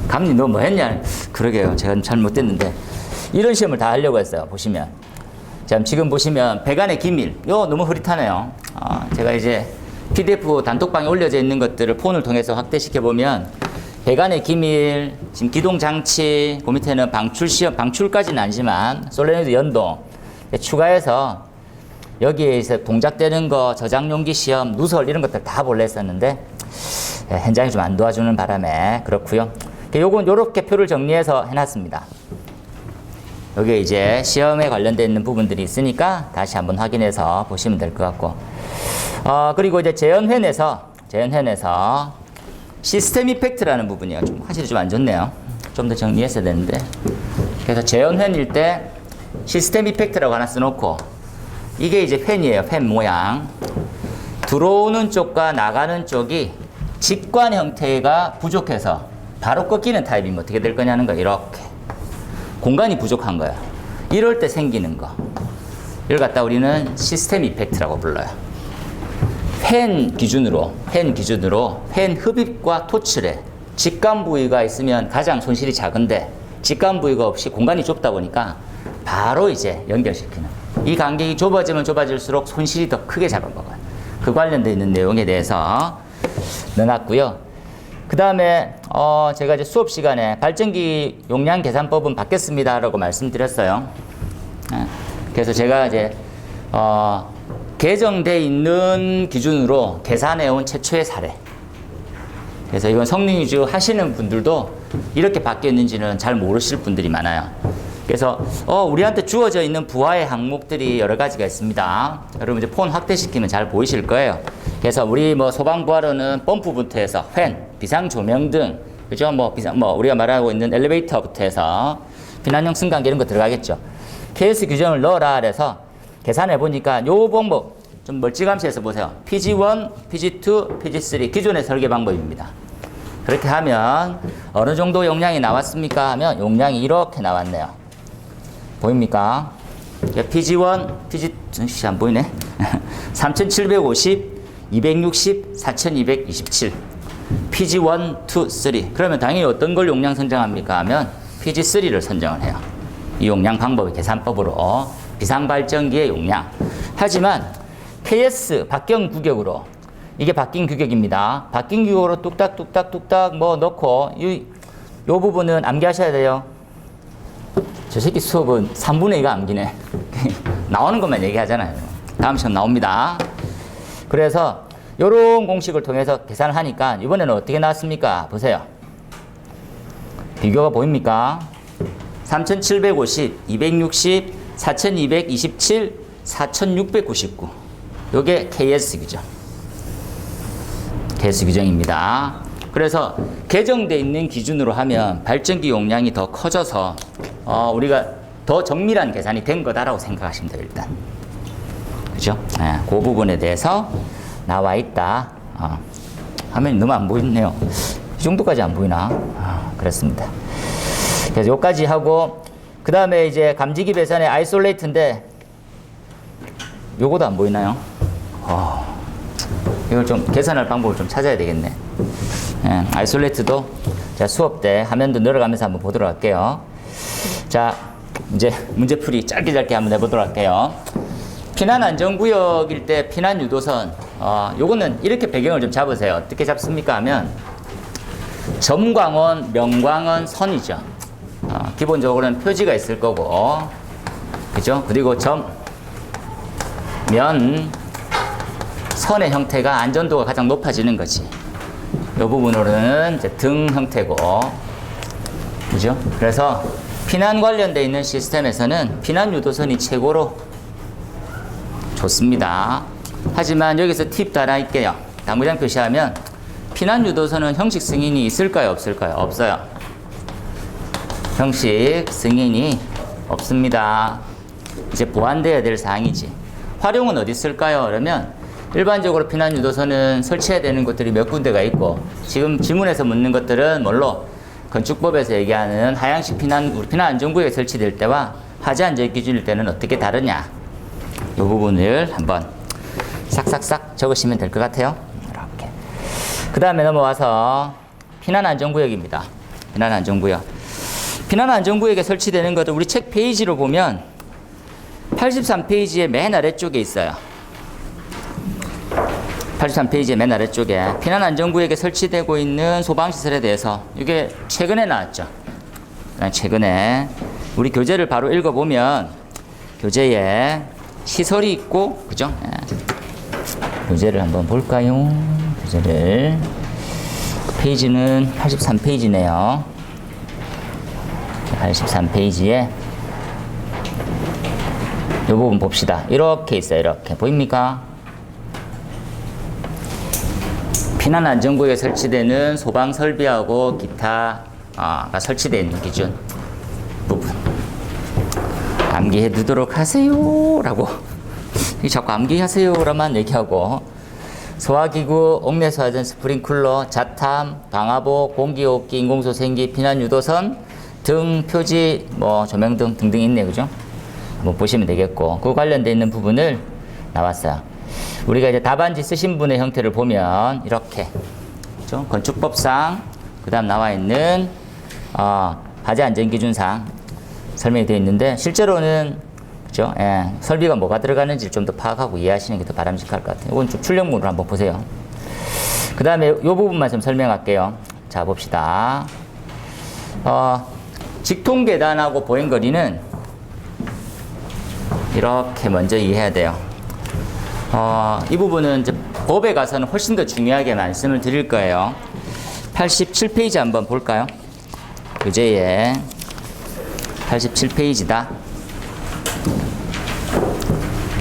Speaker 1: 감리 너 뭐 했냐? 그러게요. 제가 잘못됐는데 이런 시험을 다 하려고 했어요. 보시면 지금 보시면 배관의 기밀, 요 너무 흐릿하네요. 제가 이제 PDF 단톡방에 올려져 있는 것들을 폰을 통해서 확대시켜 보면 배관의 기밀, 지금 기동 장치, 그 밑에는 방출 시험, 방출까지는 아니지만 솔레노이드 연동 추가해서 여기에 이제 동작되는 거, 저장 용기 시험, 누설 이런 것들 다 볼래 했었는데 현장이 좀 안 도와주는 바람에 그렇고요. 요건 요렇게 표를 정리해서 해놨습니다. 여기에 이제 시험에 관련되어 있는 부분들이 있으니까 다시 한번 확인해서 보시면 될 것 같고, 그리고 이제 재연회에서 시스템 이펙트라는 부분이 좀 확실히 좀 안 좋네요. 좀 더 정리했어야 되는데, 그래서 재연회일 때 시스템 이펙트라고 하나 써놓고, 이게 이제 팬이에요. 팬 모양. 들어오는 쪽과 나가는 쪽이 직관 형태가 부족해서 바로 꺾이는 타입이면 어떻게 될 거냐는 거. 이렇게 공간이 부족한 거야. 이럴 때 생기는 거, 이걸 갖다 우리는 시스템 이펙트라고 불러요. 팬 기준으로 팬 흡입과 토출에 직관 부위가 있으면 가장 손실이 작은데, 직관 부위가 없이 공간이 좁다 보니까 바로 이제 연결시키는, 이 간격이 좁아지면 좁아질수록 손실이 더 크게 잡아먹어요. 그 관련되어 있는 내용에 대해서 넣어놨고요. 그 다음에 제가 이제 수업 시간에 발전기 용량 계산법은 바뀌었습니다라고 말씀드렸어요. 그래서 제가 이제 개정돼 있는 기준으로 계산해온 최초의 사례. 그래서 이건 성능 위주 하시는 분들도 이렇게 바뀌었는지는 잘 모르실 분들이 많아요. 그래서 우리한테 주어져 있는 부하의 항목들이 여러 가지가 있습니다. 여러분 이제 폰 확대시키면 잘 보이실 거예요. 그래서 우리 뭐 소방부하로는 펌프부터 해서 팬, 비상 조명 등, 그죠? 우리가 말하고 있는 엘리베이터부터 해서 비난용 승강기 이런 거 들어가겠죠. KS 규정을 넣어라 그래서 계산해 보니까 요 방법 좀 멀찌감치 해서 보세요. PG1, PG2, PG3 기존의 설계 방법입니다. 그렇게 하면 어느 정도 용량이 나왔습니까 하면 용량이 이렇게 나왔네요. 보입니까? PG1, PG2 안 보이네. 3750, 260, 4227. PG1, 2, 3. 그러면 당연히 어떤 걸 용량 선정합니까 하면 PG3를 선정을 해요. 이 용량 방법의 계산법으로 비상발전기의 용량. 하지만 KS 박경 규격으로, 이게 바뀐 규격입니다. 바뀐 규격으로 뚝딱뚝딱뚝딱 뭐 넣고, 요 부분은 암기하셔야 돼요. 저 새끼 수업은 3분의 2가 암기네. 나오는 것만 얘기하잖아요. 다음 시험 나옵니다. 그래서 요런 공식을 통해서 계산을 하니까 이번에는 어떻게 나왔습니까? 보세요. 비교가 보입니까? 3750, 260, 4227, 4699. 요게 KS 규정. KS 규정입니다. 그래서 개정되어 있는 기준으로 하면 발전기 용량이 더 커져서 우리가 더 정밀한 계산이 된 거다라고 생각하시면 돼요. 일단 그죠? 그 부분에 대해서 나와 있다. 화면이 너무 안 보이네요. 이 정도까지 안 보이나? 그렇습니다. 그래서 여기까지 하고, 그 다음에 이제 감지기 배선의 아이솔레이트인데 요거도 안 보이나요? 이걸 좀 계산할 방법을 좀 찾아야 되겠네. 아이솔레이트도 자, 수업 때 화면도 늘어가면서 한번 보도록 할게요. 자, 이제 문제풀이 짧게 한번 해보도록 할게요. 피난 안전구역일 때 피난 유도선, 요거는 이렇게 배경을 좀 잡으세요. 어떻게 잡습니까 하면 점광원, 명광원, 선이죠. 기본적으로는 표지가 있을 거고, 그죠? 그리고 점, 면, 선의 형태가 안전도가 가장 높아지는 거지. 이 부분으로는 이제 등 형태고, 그죠? 그래서 피난 관련돼 있는 시스템에서는 피난 유도선이 최고로 좋습니다. 하지만 여기서 팁 하나 있게요. 당구장 표시하면 피난 유도선은 형식 승인이 있을까요? 없을까요? 없어요. 형식 승인이 없습니다. 이제 보완돼야 될 사항이지. 활용은 어디 있을까요? 그러면 일반적으로 피난 유도선은 설치해야 되는 것들이 몇 군데가 있고, 지금 지문에서 묻는 것들은 뭘로? 건축법에서 얘기하는 하향식 피난 안전구역에 설치될 때와 하지 안전 기준일 때는 어떻게 다르냐? 이 부분을 한번 싹싹싹 적으시면 될 것 같아요. 이렇게. 그 다음에 넘어와서 피난 안전구역입니다. 피난 안전구역. 피난 안전구역에 설치되는 것을 우리 책 페이지로 보면 83페이지의 맨 아래쪽에 있어요. 83페이지의 맨 아래쪽에 피난 안전구역에 설치되고 있는 소방시설에 대해서 이게 최근에 나왔죠. 최근에 우리 교재를 바로 읽어보면 교재에 시설이 있고, 그죠? 교재를 한번 볼까요? 교재를. 페이지는 83페이지네요. 83페이지에 이 부분 봅시다. 이렇게 있어요. 이렇게. 보입니까? 피난 안전구역에 설치되는 소방 설비하고 기타가 설치되어 있는 기준 부분. 암기해 두도록 하세요. 라고. 자꾸 암기하세요라만 얘기하고, 소화기구, 옥내소화전, 스프링클러, 자탐, 방화복, 공기호흡기, 인공소생기, 피난유도선 등 표지, 조명등 등등 있네, 그죠? 한번 보시면 되겠고, 그 관련되어 있는 부분을 나왔어요. 우리가 이제 답안지 쓰신 분의 형태를 보면 이렇게, 그죠? 건축법상 그 다음 나와 있는 화재 안전기준상 설명이 되어 있는데, 실제로는 그죠? 설비가 뭐가 들어가는지 좀 더 파악하고 이해하시는 게 더 바람직할 것 같아요. 이건 좀 출력문으로 한번 보세요. 그 다음에 이 부분만 좀 설명할게요. 자, 봅시다. 직통 계단하고 보행거리는 이렇게 먼저 이해해야 돼요. 이 부분은 이제 법에 가서는 훨씬 더 중요하게 말씀을 드릴 거예요. 87페이지 한번 볼까요? 교재에 87페이지다.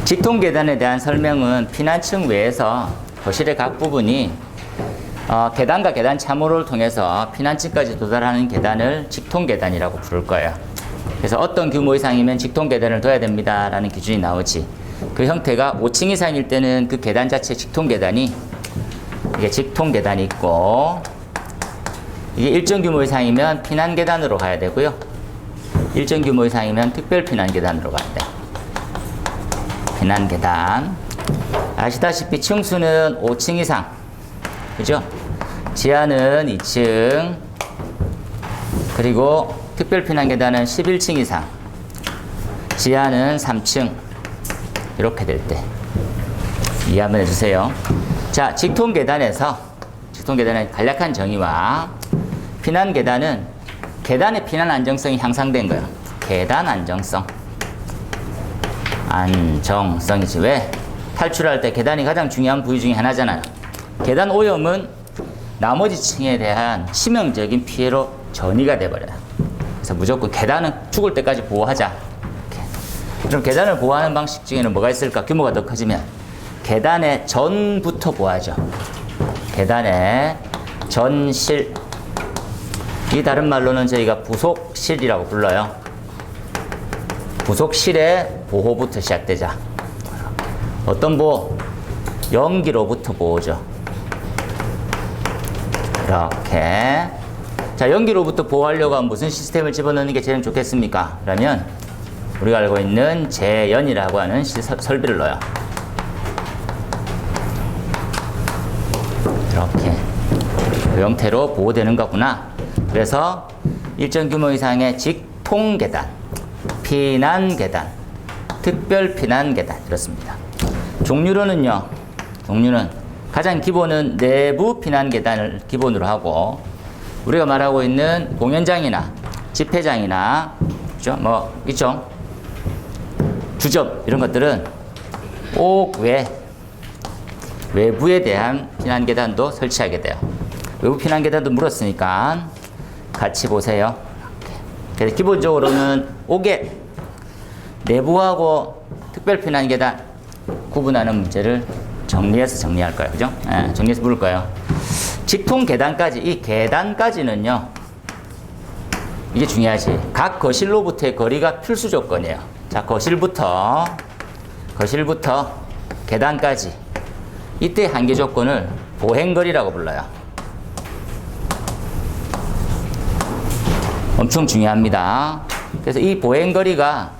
Speaker 1: 직통 계단에 대한 설명은 피난층 외에서 거실의 각 부분이 계단과 계단 참호를 통해서 피난층까지 도달하는 계단을 직통 계단이라고 부를 거예요. 그래서 어떤 규모 이상이면 직통 계단을 둬야 됩니다 라는 기준이 나오지. 그 형태가 5층 이상일 때는 그 계단 자체 직통 계단이, 이게 직통 계단이 있고, 이게 일정 규모 이상이면 피난 계단으로 가야 되고요. 일정 규모 이상이면 특별 피난 계단으로 가야 돼. 피난 계단. 아시다시피 층수는 5층 이상, 그죠? 지하는 2층, 그리고 특별 피난 계단은 11층 이상, 지하는 3층. 이렇게 될 때 이해 한번 해주세요. 자, 직통 계단에서 직통 계단의 간략한 정의와 피난 계단은 계단의 피난 안정성이 향상된 거예요. 계단 안정성. 안정성이지. 왜? 탈출할 때 계단이 가장 중요한 부위 중에 하나잖아요. 계단 오염은 나머지 층에 대한 치명적인 피해로 전이가 돼버려요. 그래서 무조건 계단은 죽을 때까지 보호하자. 이렇게. 그럼 계단을 보호하는 방식 중에는 뭐가 있을까? 규모가 더 커지면 계단의 전부터 보호하죠. 계단의 전실. 이 다른 말로는 저희가 부속실이라고 불러요. 부속실의 보호부터 시작되자. 어떤 보호? 연기로부터 보호죠. 이렇게. 자, 연기로부터 보호하려고 하면 무슨 시스템을 집어넣는 게 제일 좋겠습니까? 그러면 우리가 알고 있는 재연이라고 하는 설비를 넣어요. 이렇게 그 형태로 보호되는 거구나. 그래서 일정 규모 이상의 직통 계단, 피난 계단, 특별 피난 계단 이렇습니다. 종류로는요. 종류는 가장 기본은 내부 피난 계단을 기본으로 하고, 우리가 말하고 있는 공연장이나 집회장이나 그죠? 있죠? 주점 이런 것들은 옥외 외부에 대한 피난 계단도 설치하게 돼요. 외부 피난 계단도 물었으니까 같이 보세요. 그래서 기본적으로는 5개 내부하고 특별 피난 계단 구분하는 문제를 정리할 거예요. 그죠? 예, 정리해서 물을 거예요. 직통 계단까지, 이 계단까지는요, 이게 중요하지. 각 거실로부터의 거리가 필수 조건이에요. 자, 거실부터 계단까지. 이때 한계 조건을 보행거리라고 불러요. 엄청 중요합니다. 그래서 이 보행거리가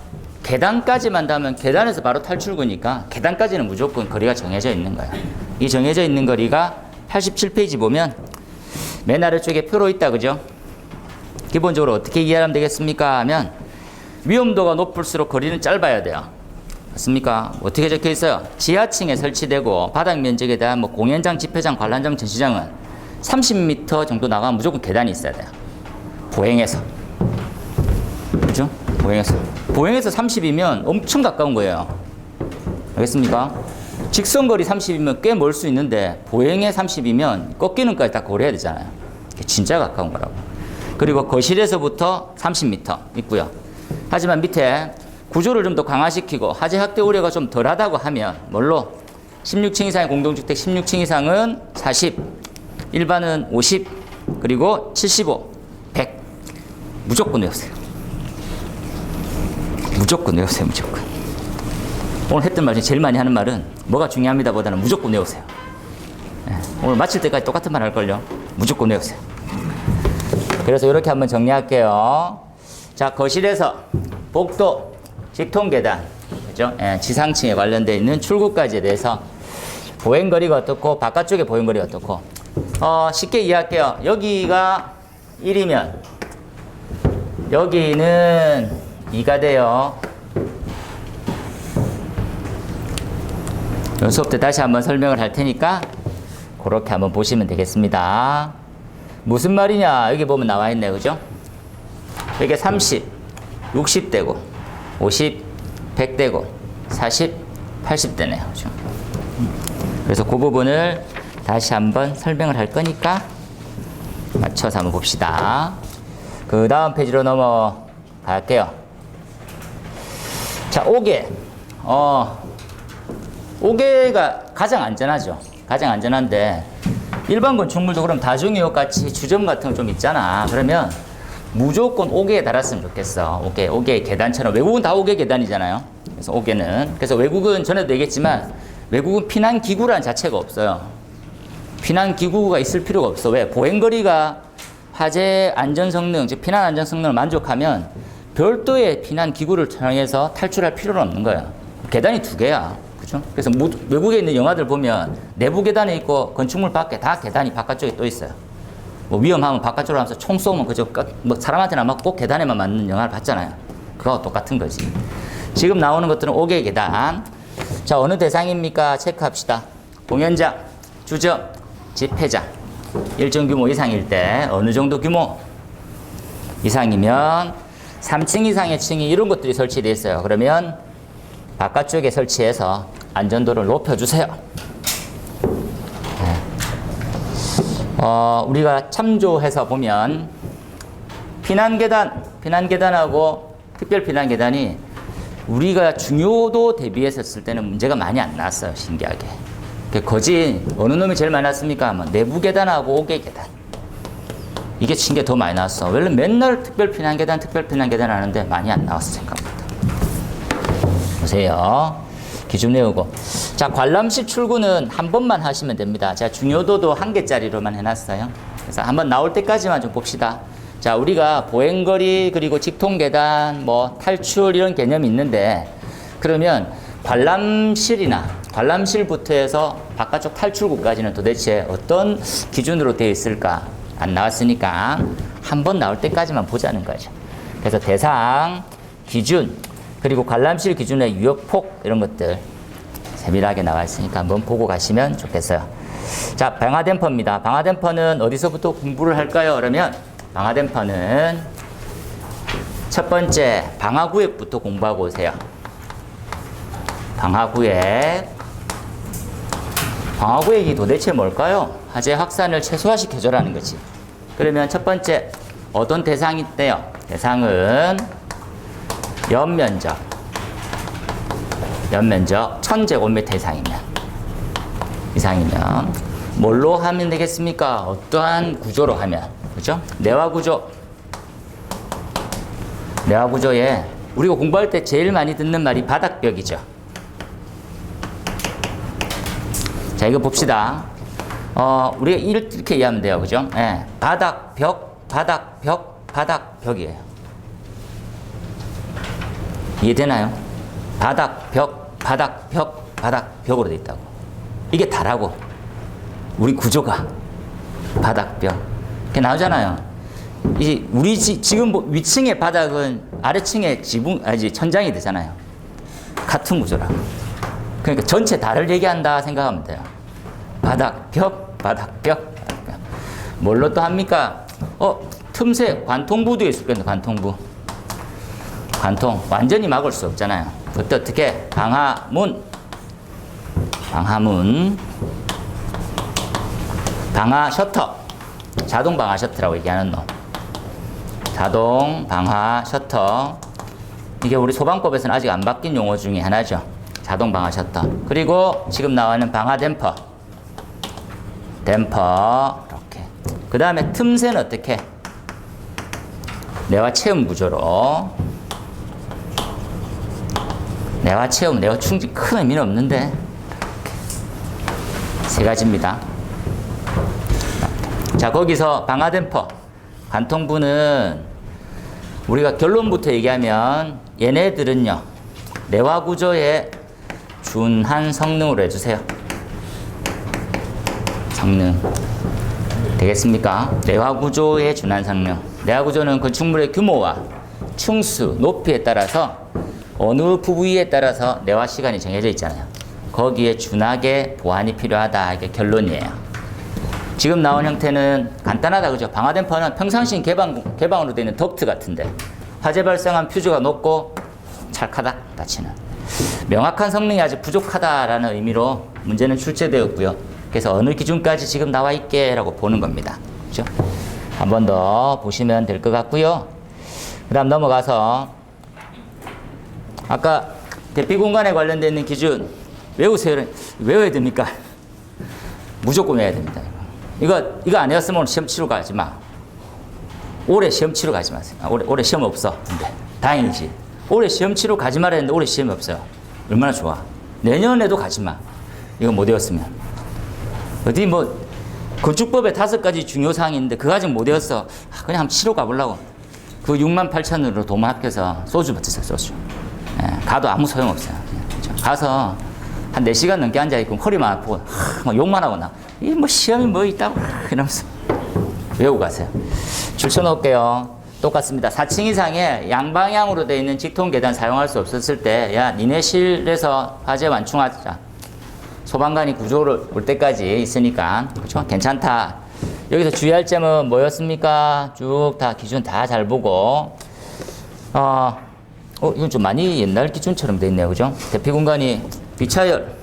Speaker 1: 계단까지만 닿으면 계단에서 바로 탈출구니까 계단까지는 무조건 거리가 정해져 있는 거예요. 이 정해져 있는 거리가 87페이지 보면 맨 아래쪽에 표로 있다. 그죠? 기본적으로 어떻게 이해하면 되겠습니까? 하면 위험도가 높을수록 거리는 짧아야 돼요. 맞습니까? 어떻게 적혀 있어요? 지하층에 설치되고 바닥 면적에 대한 뭐 공연장, 집회장, 관람장, 전시장은 30m 정도 나가면 무조건 계단이 있어야 돼요. 보행해서. 그죠? 보행해서 30이면 엄청 가까운 거예요. 알겠습니까? 직선거리 30이면 꽤 멀 수 있는데 보행에 30이면 꺾이는까지 다 고려해야 되잖아요. 진짜 가까운 거라고. 그리고 거실에서부터 30m 있고요. 하지만 밑에 구조를 좀 더 강화시키고 화재 확대 우려가 좀 덜하다고 하면 뭘로? 16층 이상의 공동주택 16층 이상은 40, 일반은 50, 그리고 75, 100. 무조건 외우세요. 무조건. 오늘 했던 말 중에 제일 많이 하는 말은 뭐가 중요합니다 보다는 무조건 외우세요. 네, 오늘 마칠 때까지 똑같은 말 할걸요. 무조건 외우세요. 그래서 이렇게 한번 정리할게요. 자, 거실에서 복도, 직통계단, 그죠? 예, 지상층에 관련되어 있는 출구까지에 대해서 보행거리가 어떻고 바깥쪽에 보행거리가 어떻고 쉽게 이해할게요. 여기가 1이면 여기는 2가 돼요. 수업 때 다시 한번 설명을 할 테니까 그렇게 한번 보시면 되겠습니다. 무슨 말이냐? 여기 보면 나와 있네. 그죠? 여기 30, 60대고 50, 100대고 40, 80대네요. 그죠? 그래서 그 부분을 다시 한번 설명을 할 거니까 맞춰서 한번 봅시다. 그 다음 페이지로 넘어갈게요. 자, 5개. 5개가 가장 안전하죠. 가장 안전한데 일반 건축물도 그럼 다중이역 같이 주점 같은 거 좀 있잖아. 그러면 무조건 5개에 달았으면 좋겠어. 5개 계단처럼. 외국은 다 5개 계단이잖아요. 그래서 5개는. 그래서 외국은 전에도 얘기했지만 외국은 피난기구라는 자체가 없어요. 피난기구가 있을 필요가 없어. 왜? 보행거리가 화재 안전 성능, 즉 피난 안전 성능을 만족하면 별도의 피난기구를 통해서 탈출할 필요는 없는 거예요. 계단이 2개야. 그죠? 그래서 외국에 있는 영화들 보면 내부 계단에 있고 건축물 밖에 다 계단이 바깥쪽에 또 있어요. 뭐 위험하면 바깥쪽으로 하면서 총 쏘면 그저 뭐 사람한테는 안 맞고 계단에만 맞는 영화를 봤잖아요. 그거와 똑같은 거지. 지금 나오는 것들은 5개의 계단. 자, 어느 대상입니까? 체크합시다. 공연장, 주점, 집회장. 일정 규모 이상일 때 어느 정도 규모 이상이면 3층 이상의 층이 이런 것들이 설치되어 있어요. 그러면 바깥쪽에 설치해서 안전도를 높여주세요. 우리가 참조해서 보면 피난계단하고 특별피난계단이 우리가 중요도 대비했었을 때는 문제가 많이 안 나왔어요. 신기하게. 거진 어느 놈이 제일 많이 났습니까? 하면 내부계단하고 5개 계단. 이게 신기하게 더 많이 나왔어. 원래 맨날 특별피난계단 하는데 많이 안 나왔어. 생각보다. 보세요. 기준 외우고. 자, 관람실 출구는 한 번만 하시면 됩니다. 제가 중요도도 1개짜리로만 해놨어요. 그래서 한번 나올 때까지만 좀 봅시다. 자, 우리가 보행거리 그리고 직통계단 뭐 탈출 이런 개념이 있는데 그러면 관람실부터 해서 바깥쪽 탈출구까지는 도대체 어떤 기준으로 되어 있을까? 안 나왔으니까 한 번 나올 때까지만 보자는 거죠. 그래서 대상, 기준, 그리고 관람실 기준의 유역폭 이런 것들 세밀하게 나와 있으니까 한번 보고 가시면 좋겠어요. 자, 방화댐퍼입니다. 방화댐퍼는 어디서부터 공부를 할까요? 그러면 방화댐퍼는 첫 번째 방화구역부터 공부하고 오세요. 방화구역 방화구역이 도대체 뭘까요? 화재 확산을 최소화시켜줘라는 거지. 그러면 첫 번째 어떤 대상이 있대요? 대상은 연면적 1000제곱미터 이상이면 뭘로 하면 되겠습니까? 어떠한 구조로 하면, 그죠? 내화 구조에 우리가 공부할 때 제일 많이 듣는 말이 바닥벽이죠. 자, 이거 봅시다. 우리가 이렇게 이해하면 돼요, 그죠? 예, 바닥벽이에요. 이해되나요? 바닥벽으로 돼 있다고. 이게 다라고. 우리 구조가 바닥벽. 이렇게 나오잖아요. 우리 지금 위층의 바닥은 아래층의 천장이 되잖아요. 같은 구조라고. 그러니까 전체 다를 얘기한다 생각하면 돼요. 바닥벽. 뭘로 또 합니까? 틈새 관통부도 있었겠네. 관통. 완전히 막을 수 없잖아요. 그때 어떻게? 방화문. 방화 셔터. 자동 방화 셔터라고 얘기하는 놈. 자동 방화 셔터. 이게 우리 소방법에서는 아직 안 바뀐 용어 중에 하나죠. 자동 방화 셔터. 그리고 지금 나오는 방화 댐퍼. 이렇게. 그 다음에 틈새는 어떻게? 내화 체험 구조로. 내화 충진 큰 의미는 없는데 세 가지입니다. 자, 거기서 방화 댐퍼, 관통부는 우리가 결론부터 얘기하면 얘네들은요, 내화 구조에 준한 성능으로 해주세요. 성능. 되겠습니까? 내화 구조에 준한 성능. 내화 구조는 건축물의 규모와 층수, 높이에 따라서 어느 부위에 따라서 내화 시간이 정해져 있잖아요. 거기에 준하게 보완이 필요하다. 이게 결론이에요. 지금 나온 형태는 간단하다, 그죠? 방화 댐퍼는 평상시 개방으로 되어 있는 덕트 같은데 화재 발생한 퓨즈가 높고 찰카닥 닫히는. 명확한 성능이 아직 부족하다라는 의미로 문제는 출제되었고요. 그래서 어느 기준까지 지금 나와 있게라고 보는 겁니다. 그죠? 한 번 더 보시면 될 것 같고요. 그 다음 넘어가서 아까 대피 공간에 관련되어 있는 기준 외우세요. 외워야 됩니까? 무조건 외워야 됩니다. 이거 안 외웠으면 오늘 시험 치러 가지 마. 올해 시험 치러 가지 마세요. 올해 시험 없어. 근데 다행이지. 올해 시험 치러 가지 말아야 했는데 올해 시험이 없어요. 얼마나 좋아. 내년에도 가지 마. 이거 못 외웠으면. 어디 건축법에 5가지 중요사항이 있는데 그 가지고 못 외웠어. 그냥 한번 치러 가보려고. 그 68,000원으로 도마 합해서 소주 받으세요. 소주. 예, 가도 아무 소용없어요. 그렇죠? 가서 한 4시간 넘게 앉아있고 허리만 아프고 막 욕만 하고 시험이 있다고 이러면서 외우고 가세요. 줄쳐놓을게요. 똑같습니다. 4층 이상의 양방향으로 되어 있는 직통 계단 사용할 수 없었을 때, 야, 니네 실에서 화재 완충하자. 소방관이 구조를 올 때까지 있으니까, 그렇죠? 괜찮다. 여기서 주의할 점은 뭐였습니까? 쭉 다 기준 다 잘 보고, 이건 좀 많이 옛날 기준처럼 돼 있네요. 그죠? 대피 공간이 비차열.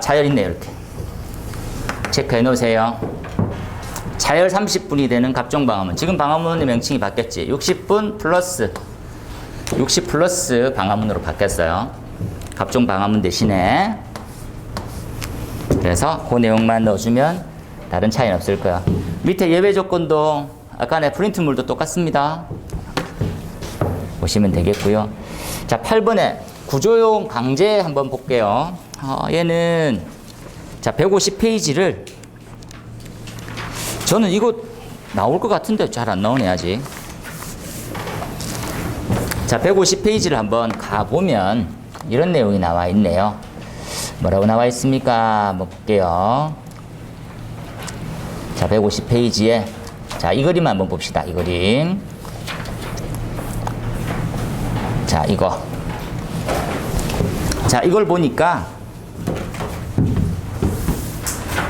Speaker 1: 차열 있네요. 이렇게. 체크해 놓으세요. 차열 30분이 되는 갑종 방화문. 지금 방화문의 명칭이 바뀌었지. 60분 플러스 60 플러스 방화문으로 바뀌었어요. 갑종 방화문 대신에. 그래서 그 내용만 넣어주면 다른 차이는 없을 거야. 밑에 예외 조건도 아까의 프린트물도 똑같습니다. 보시면 되겠고요. 자, 8번에 구조용 강제 한번 볼게요. 얘는 자 150페이지를 저는 이거 나올 것 같은데 잘 안 나오네 아직. 자 150페이지를 한번 가보면 이런 내용이 나와 있네요. 뭐라고 나와 있습니까? 한번 볼게요. 자 150페이지에 자 이 그림 한번 봅시다. 이 그림. 자 이거. 자 이걸 보니까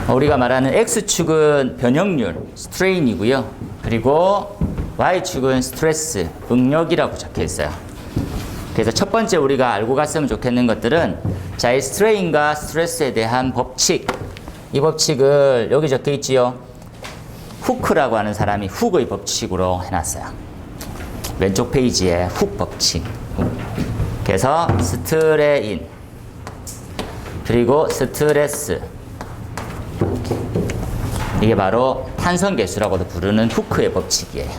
Speaker 1: 우리가 말하는 X축은 변형률, 스트레인이고요. 그리고 Y축은 스트레스, 응력이라고 적혀 있어요. 그래서 첫 번째 우리가 알고 갔으면 좋겠는 것들은 자, 이 스트레인과 스트레스에 대한 법칙. 이 법칙을 여기 적혀 있지요. 후크라고 하는 사람이 훅의 법칙으로 해놨어요. 왼쪽 페이지에 훅 법칙. 그래서 스트레인 그리고 스트레스, 이게 바로 탄성계수라고도 부르는 후크의 법칙이에요.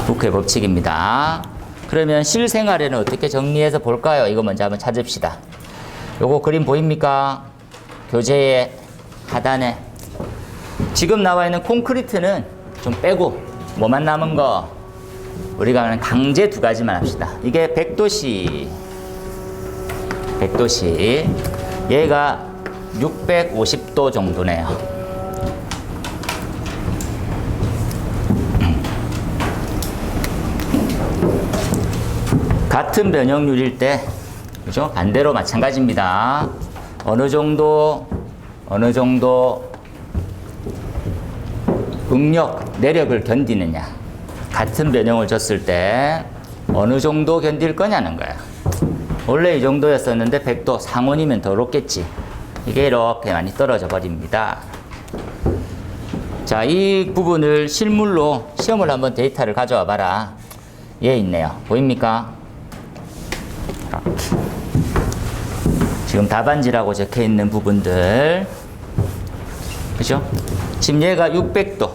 Speaker 1: 후크의 법칙입니다. 그러면 실생활에는 어떻게 정리해서 볼까요? 이거 먼저 한번 찾읍시다. 요거 그림 보입니까? 교재의 하단에 지금 나와 있는 콘크리트는 좀 빼고 뭐만 남은 거, 우리가 하는 강제 두 가지만 합시다. 이게 100도씨, 100도씨, 얘가 650도 정도네요. 같은 변형률일 때, 그죠? 반대로 마찬가지입니다. 어느 정도 응력, 내력을 견디느냐. 같은 변형을 줬을 때 어느 정도 견딜 거냐는 거야. 원래 이 정도였었는데 100도 상온이면 더 높겠지. 이게 이렇게 많이 떨어져 버립니다. 자, 이 부분을 실물로 시험을 한번 데이터를 가져와 봐라. 얘 있네요. 보입니까? 이렇게. 지금 답안지라고 적혀 있는 부분들. 그죠? 지금 얘가 600도.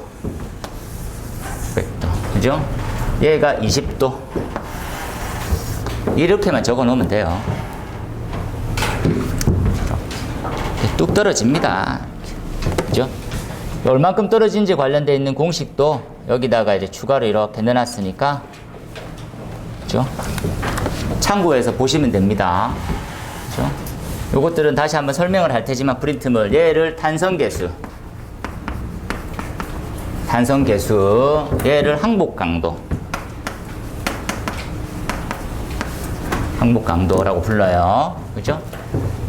Speaker 1: 600도. 그죠? 얘가 20도. 이렇게만 적어 놓으면 돼요. 이렇게 뚝 떨어집니다. 그죠? 얼만큼 떨어진지 관련되어 있는 공식도 여기다가 이제 추가로 이렇게 넣어놨으니까, 그죠? 참고해서 보시면 됩니다. 그죠? 요것들은 다시 한번 설명을 할 테지만 프린트물, 얘를 탄성계수, 얘를 항복강도, 항복강도라고 불러요. 그죠?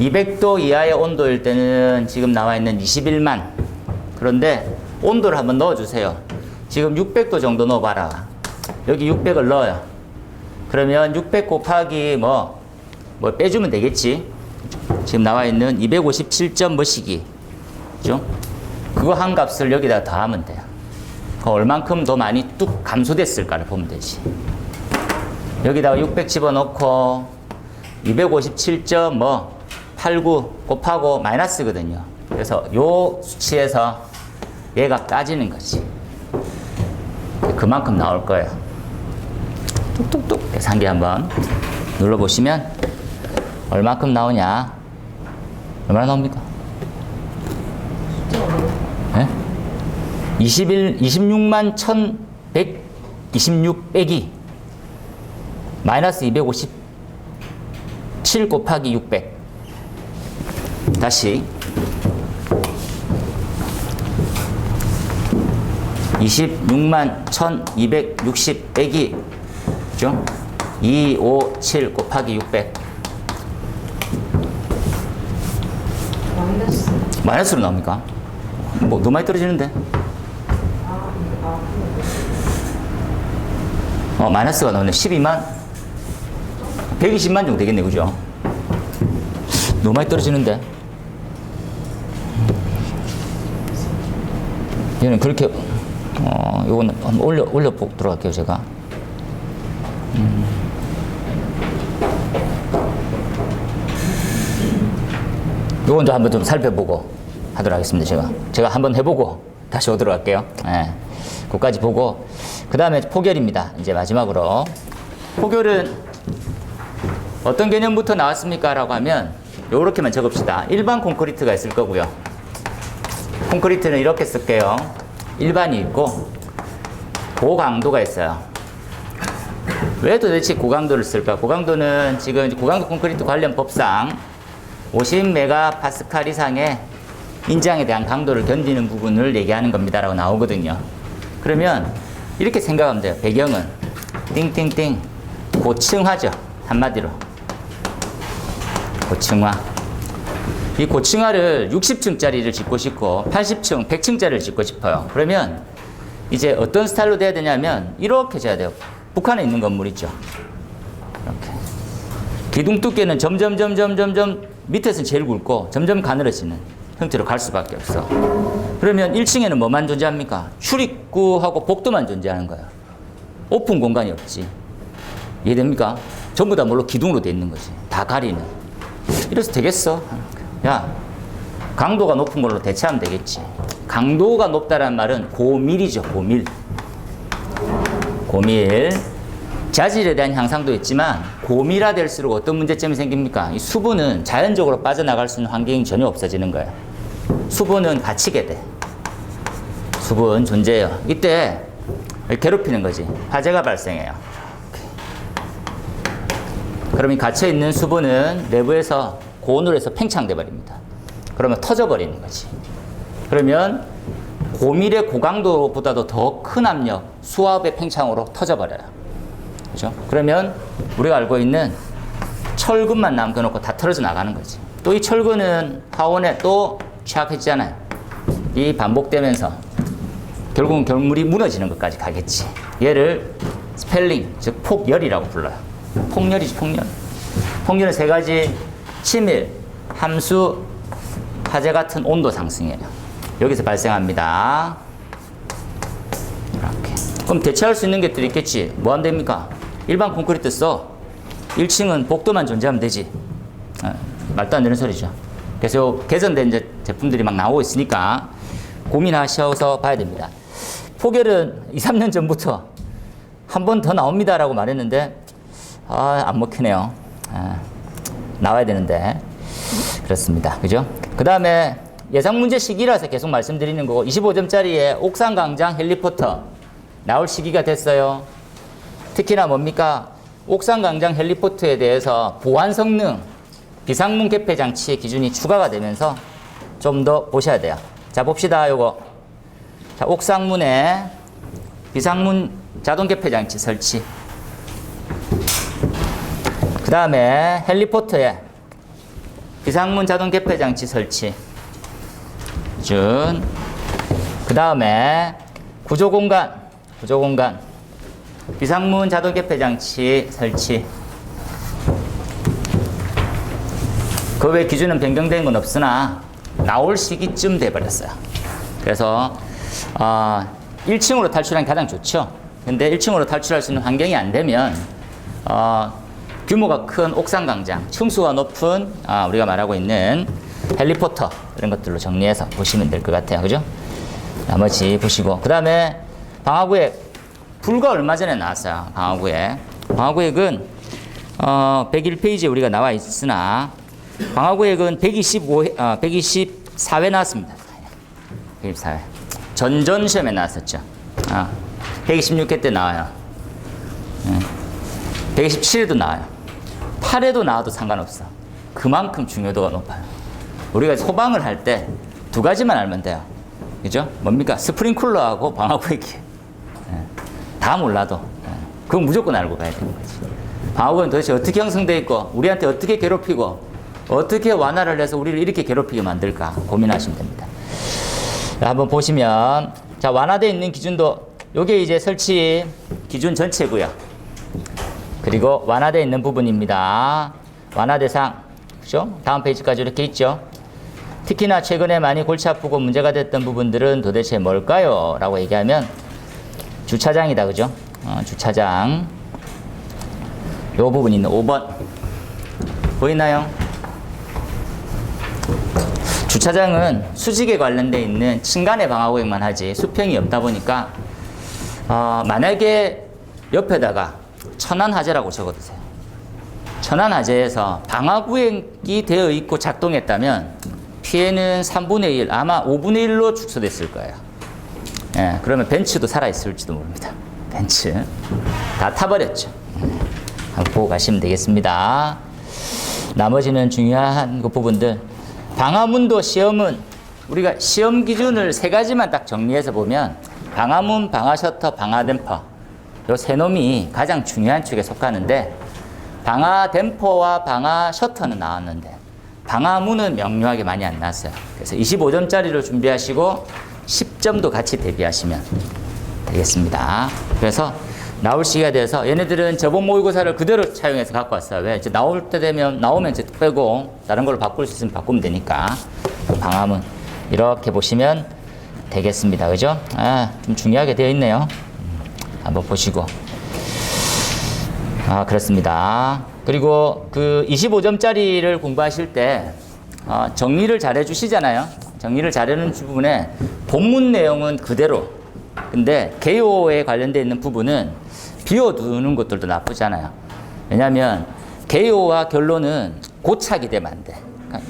Speaker 1: 200도 이하의 온도일 때는 지금 나와 있는 21만. 그런데 온도를 한번 넣어주세요. 지금 600도 정도 넣어봐라. 여기 600을 넣어요. 그러면 600 곱하기 뭐 빼주면 되겠지. 지금 나와 있는 257점 뭐시기. 그죠? 그거 한 값을 여기다 더하면 돼요. 그 얼만큼 더 많이 뚝 감소됐을까를 보면 되지. 여기다가 600 집어넣고 257.89 곱하고 마이너스거든요. 그래서 요 수치에서 얘가 따지는 거지. 그만큼 나올 거예요. 뚝뚝뚝 계산기 한번 눌러보시면 얼마큼 나오냐. 얼마나 나옵니까? 네? 26만 1126 빼기 마이너스 257 곱하기 600. 다시 26만 1260 빼기, 그죠? 257 곱하기 600. 마이너스로 나옵니까? 뭐 너무 많이 떨어지는데? 마이너스가 나오네. 12만 120만 정도 되겠네, 그죠? 너무 많이 떨어지는데? 얘는 그렇게 요거는 한번 올려 들어갈게요, 제가. 요건 좀 한번 좀 살펴보고 하도록 하겠습니다. 제가 한번 해보고 다시 오도록 할게요. 네. 그까지 보고 그 다음에 포결입니다. 이제 마지막으로 포결은 어떤 개념부터 나왔습니까? 라고 하면 요렇게만 적읍시다. 일반 콘크리트가 있을 거고요. 콘크리트는 이렇게 쓸게요. 일반이 있고 고강도가 있어요. 왜 도대체 고강도를 쓸까? 고강도는 지금 고강도 콘크리트 관련 법상 50메가파스칼 이상의 인장에 대한 강도를 견디는 부분을 얘기하는 겁니다 라고 나오거든요. 그러면 이렇게 생각하면 돼요. 배경은 띵띵띵 고층화죠. 한마디로 고층화. 이 고층화를 60층짜리를 짓고 싶고 80층, 100층짜리를 짓고 싶어요. 그러면 이제 어떤 스타일로 돼야 되냐면 이렇게 져야 돼요. 북한에 있는 건물 있죠. 이렇게 기둥 두께는 점점 밑에서는 제일 굵고 점점 가늘어지는 형태로 갈 수밖에 없어. 그러면 1층에는 뭐만 존재합니까? 출입구하고 복도만 존재하는 거야. 오픈 공간이 없지. 이해됩니까? 전부 다 뭘로 기둥으로 돼 있는 거지. 다 가리는. 이래서 되겠어? 야, 강도가 높은 걸로 대체하면 되겠지. 강도가 높다는 말은 고밀이죠. 고밀. 자질에 대한 향상도 있지만 고밀화될수록 어떤 문제점이 생깁니까? 이 수분은 자연적으로 빠져나갈 수 있는 환경이 전혀 없어지는 거야. 수분은 갇히게 돼. 수분 존재해요. 이때 괴롭히는 거지. 화재가 발생해요. 그럼 이 갇혀있는 수분은 내부에서 고온으로 해서 팽창돼 버립니다. 그러면 터져버리는 거지. 그러면 고밀의 고강도보다도 더 큰 압력, 수압의 팽창으로 터져버려요. 그죠? 그러면 우리가 알고 있는 철근만 남겨놓고 다 털어져 나가는 거지. 또 이 철근은 하원에 또 취약해지잖아요. 이 반복되면서 결국은 결물이 무너지는 것까지 가겠지. 얘를 스펠링, 즉 폭열이라고 불러요. 폭열이지, 폭열. 폭열은 세 가지: 치밀, 함수, 화재 같은 온도 상승이에요. 여기서 발생합니다. 이렇게. 그럼 대체할 수 있는 것들이 있겠지. 뭐 하면 됩니까? 일반 콘크리트 써. 1층은 복도만 존재하면 되지. 말도 안 되는 소리죠. 그래서 개선된 이제 제품들이 막 나오고 있으니까 고민하셔서 봐야 됩니다. 폭열은 2, 3년 전부터 한 번 더 나옵니다라고 말했는데 안 먹히네요. 나와야 되는데 그렇습니다. 그죠? 그 다음에 예상 문제 시기라서 계속 말씀드리는 거고, 25점짜리에 옥상 광장 헬리포터 나올 시기가 됐어요. 특히나 뭡니까? 옥상 광장 헬리포터에 대해서 보안 성능, 비상문 개폐 장치의 기준이 추가가 되면서 좀 더 보셔야 돼요. 자, 봅시다. 요거. 자, 옥상문에 비상문 자동 개폐 장치 설치. 그 다음에 헬리포터에 비상문 자동 개폐 장치 설치. 그 다음에 구조공간 비상문 자동 개폐 장치 설치. 그 외 기준은 변경된 건 없으나 나올 시기쯤 돼버렸어요. 그래서 1층으로 탈출하는 게 가장 좋죠. 근데 1층으로 탈출할 수 있는 환경이 안 되면 규모가 큰 옥상 광장, 층수가 높은 우리가 말하고 있는 헬리포터 이런 것들로 정리해서 보시면 될 것 같아요. 그죠? 나머지 보시고, 그 다음에 방화구획 불과 얼마 전에 나왔어요. 방화구획은 101페이지에 우리가 나와 있으나 방화구획은 124회 나왔습니다. 124회. 전전 시험에 나왔었죠. 126회 때 나와요. 127회도 나와요. 8회도 나와도 상관없어. 그만큼 중요도가 높아요. 우리가 소방을 할 때 두 가지만 알면 돼요. 그죠? 뭡니까? 스프링클러하고 방화구획이에요. 다 몰라도 그건 무조건 알고 가야 되는 거지. 방화구획은 도대체 어떻게 형성되어 있고 우리한테 어떻게 괴롭히고 어떻게 완화를 해서 우리를 이렇게 괴롭히게 만들까 고민하시면 됩니다. 자, 한번 보시면, 자, 완화되어 있는 기준도 요게 이제 설치 기준 전체고요. 그리고 완화되어 있는 부분입니다. 완화 대상, 그죠? 다음 페이지까지 이렇게 있죠. 특히나 최근에 많이 골치 아프고 문제가 됐던 부분들은 도대체 뭘까요? 라고 얘기하면 주차장이다. 그죠? 주차장. 요 부분 있는 5번. 보이나요? 주차장은 수직에 관련되어 있는 층간의 방화구획만 하지 수평이 없다 보니까 만약에 옆에다가 천안화재라고 적어두세요. 천안화재에서 방화구획이 되어 있고 작동했다면 피해는 3분의 1, 아마 5분의 1로 축소됐을 거예요. 예, 그러면 벤츠도 살아있을지도 모릅니다. 벤츠. 다 타버렸죠. 한번 보고 가시면 되겠습니다. 나머지는 중요한 그 부분들. 방화문도 시험은 우리가 시험 기준을 세 가지만 딱 정리해서 보면 방화문, 방화셔터, 방화댐퍼 요 세 놈이 가장 중요한 축에 속하는데 방화댐퍼와 방화셔터는 나왔는데 방화문은 명료하게 많이 안 나왔어요. 그래서 25점짜리로 준비하시고 10점도 같이 대비하시면 되겠습니다. 그래서 나올 시기가 돼서 얘네들은 저번 모의고사를 그대로 차용해서 갖고 왔어요. 왜? 이제 나올 때 되면 나오면 이제 빼고 다른 걸로 바꿀 수 있으면 바꾸면 되니까 그 방함은 이렇게 보시면 되겠습니다. 그죠? 좀 중요하게 되어 있네요. 한번 보시고. 그렇습니다. 그리고 그 25점짜리를 공부하실 때 정리를 잘 해주시잖아요. 정리를 잘하는 부분에 본문 내용은 그대로. 근데 개요에 관련되어 있는 부분은 비워두는 것들도 나쁘지 않아요. 왜냐하면 개요와 결론은 고착이 되면 안 돼.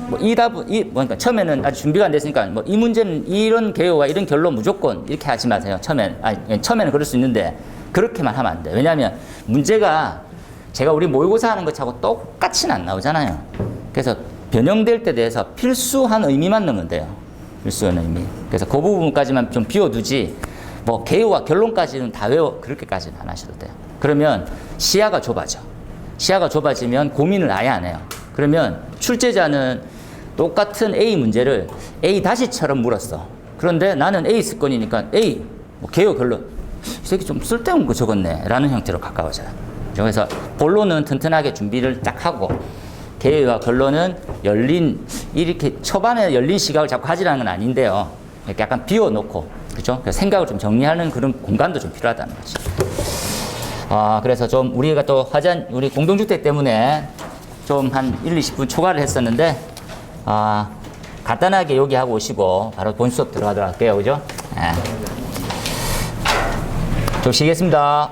Speaker 1: 그러니까 처음에는 아직 준비가 안 됐으니까 뭐 이 문제는 이런 개요와 이런 결론 무조건 이렇게 하지 마세요. 처음에는 그럴 수 있는데 그렇게만 하면 안 돼. 왜냐하면 문제가 제가 우리 모의고사 하는 것하고 똑같이는 안 나오잖아요. 그래서 변형될 때 대해서 필수한 의미만 넣으면 돼요. 필수한 의미. 그래서 그 부분까지만 좀 비워두지 뭐 개요와 결론까지는 다 외워 그렇게까지는 안 하셔도 돼요. 그러면 시야가 좁아져. 시야가 좁아지면 고민을 아예 안 해요. 그러면 출제자는 똑같은 A 문제를 A 다시처럼 물었어. 그런데 나는 A 스건이니까 A 뭐 개요 결론 이 새끼 좀 쓸데없는 거 적었네 라는 형태로 가까워져요. 그래서 본론은 튼튼하게 준비를 딱 하고 개요와 결론은 이렇게 초반에 열린 시각을 자꾸 하지라는 건 아닌데요. 이렇게 약간 비워놓고, 그죠? 생각을 좀 정리하는 그런 공간도 좀 필요하다는 거지. 그래서 좀 우리가 또 우리 공동주택 때문에 좀 한 1, 20분 초과를 했었는데, 간단하게 여기 하고 오시고 바로 본 수업 들어가도록 할게요. 그죠? 좀 쉬겠습니다.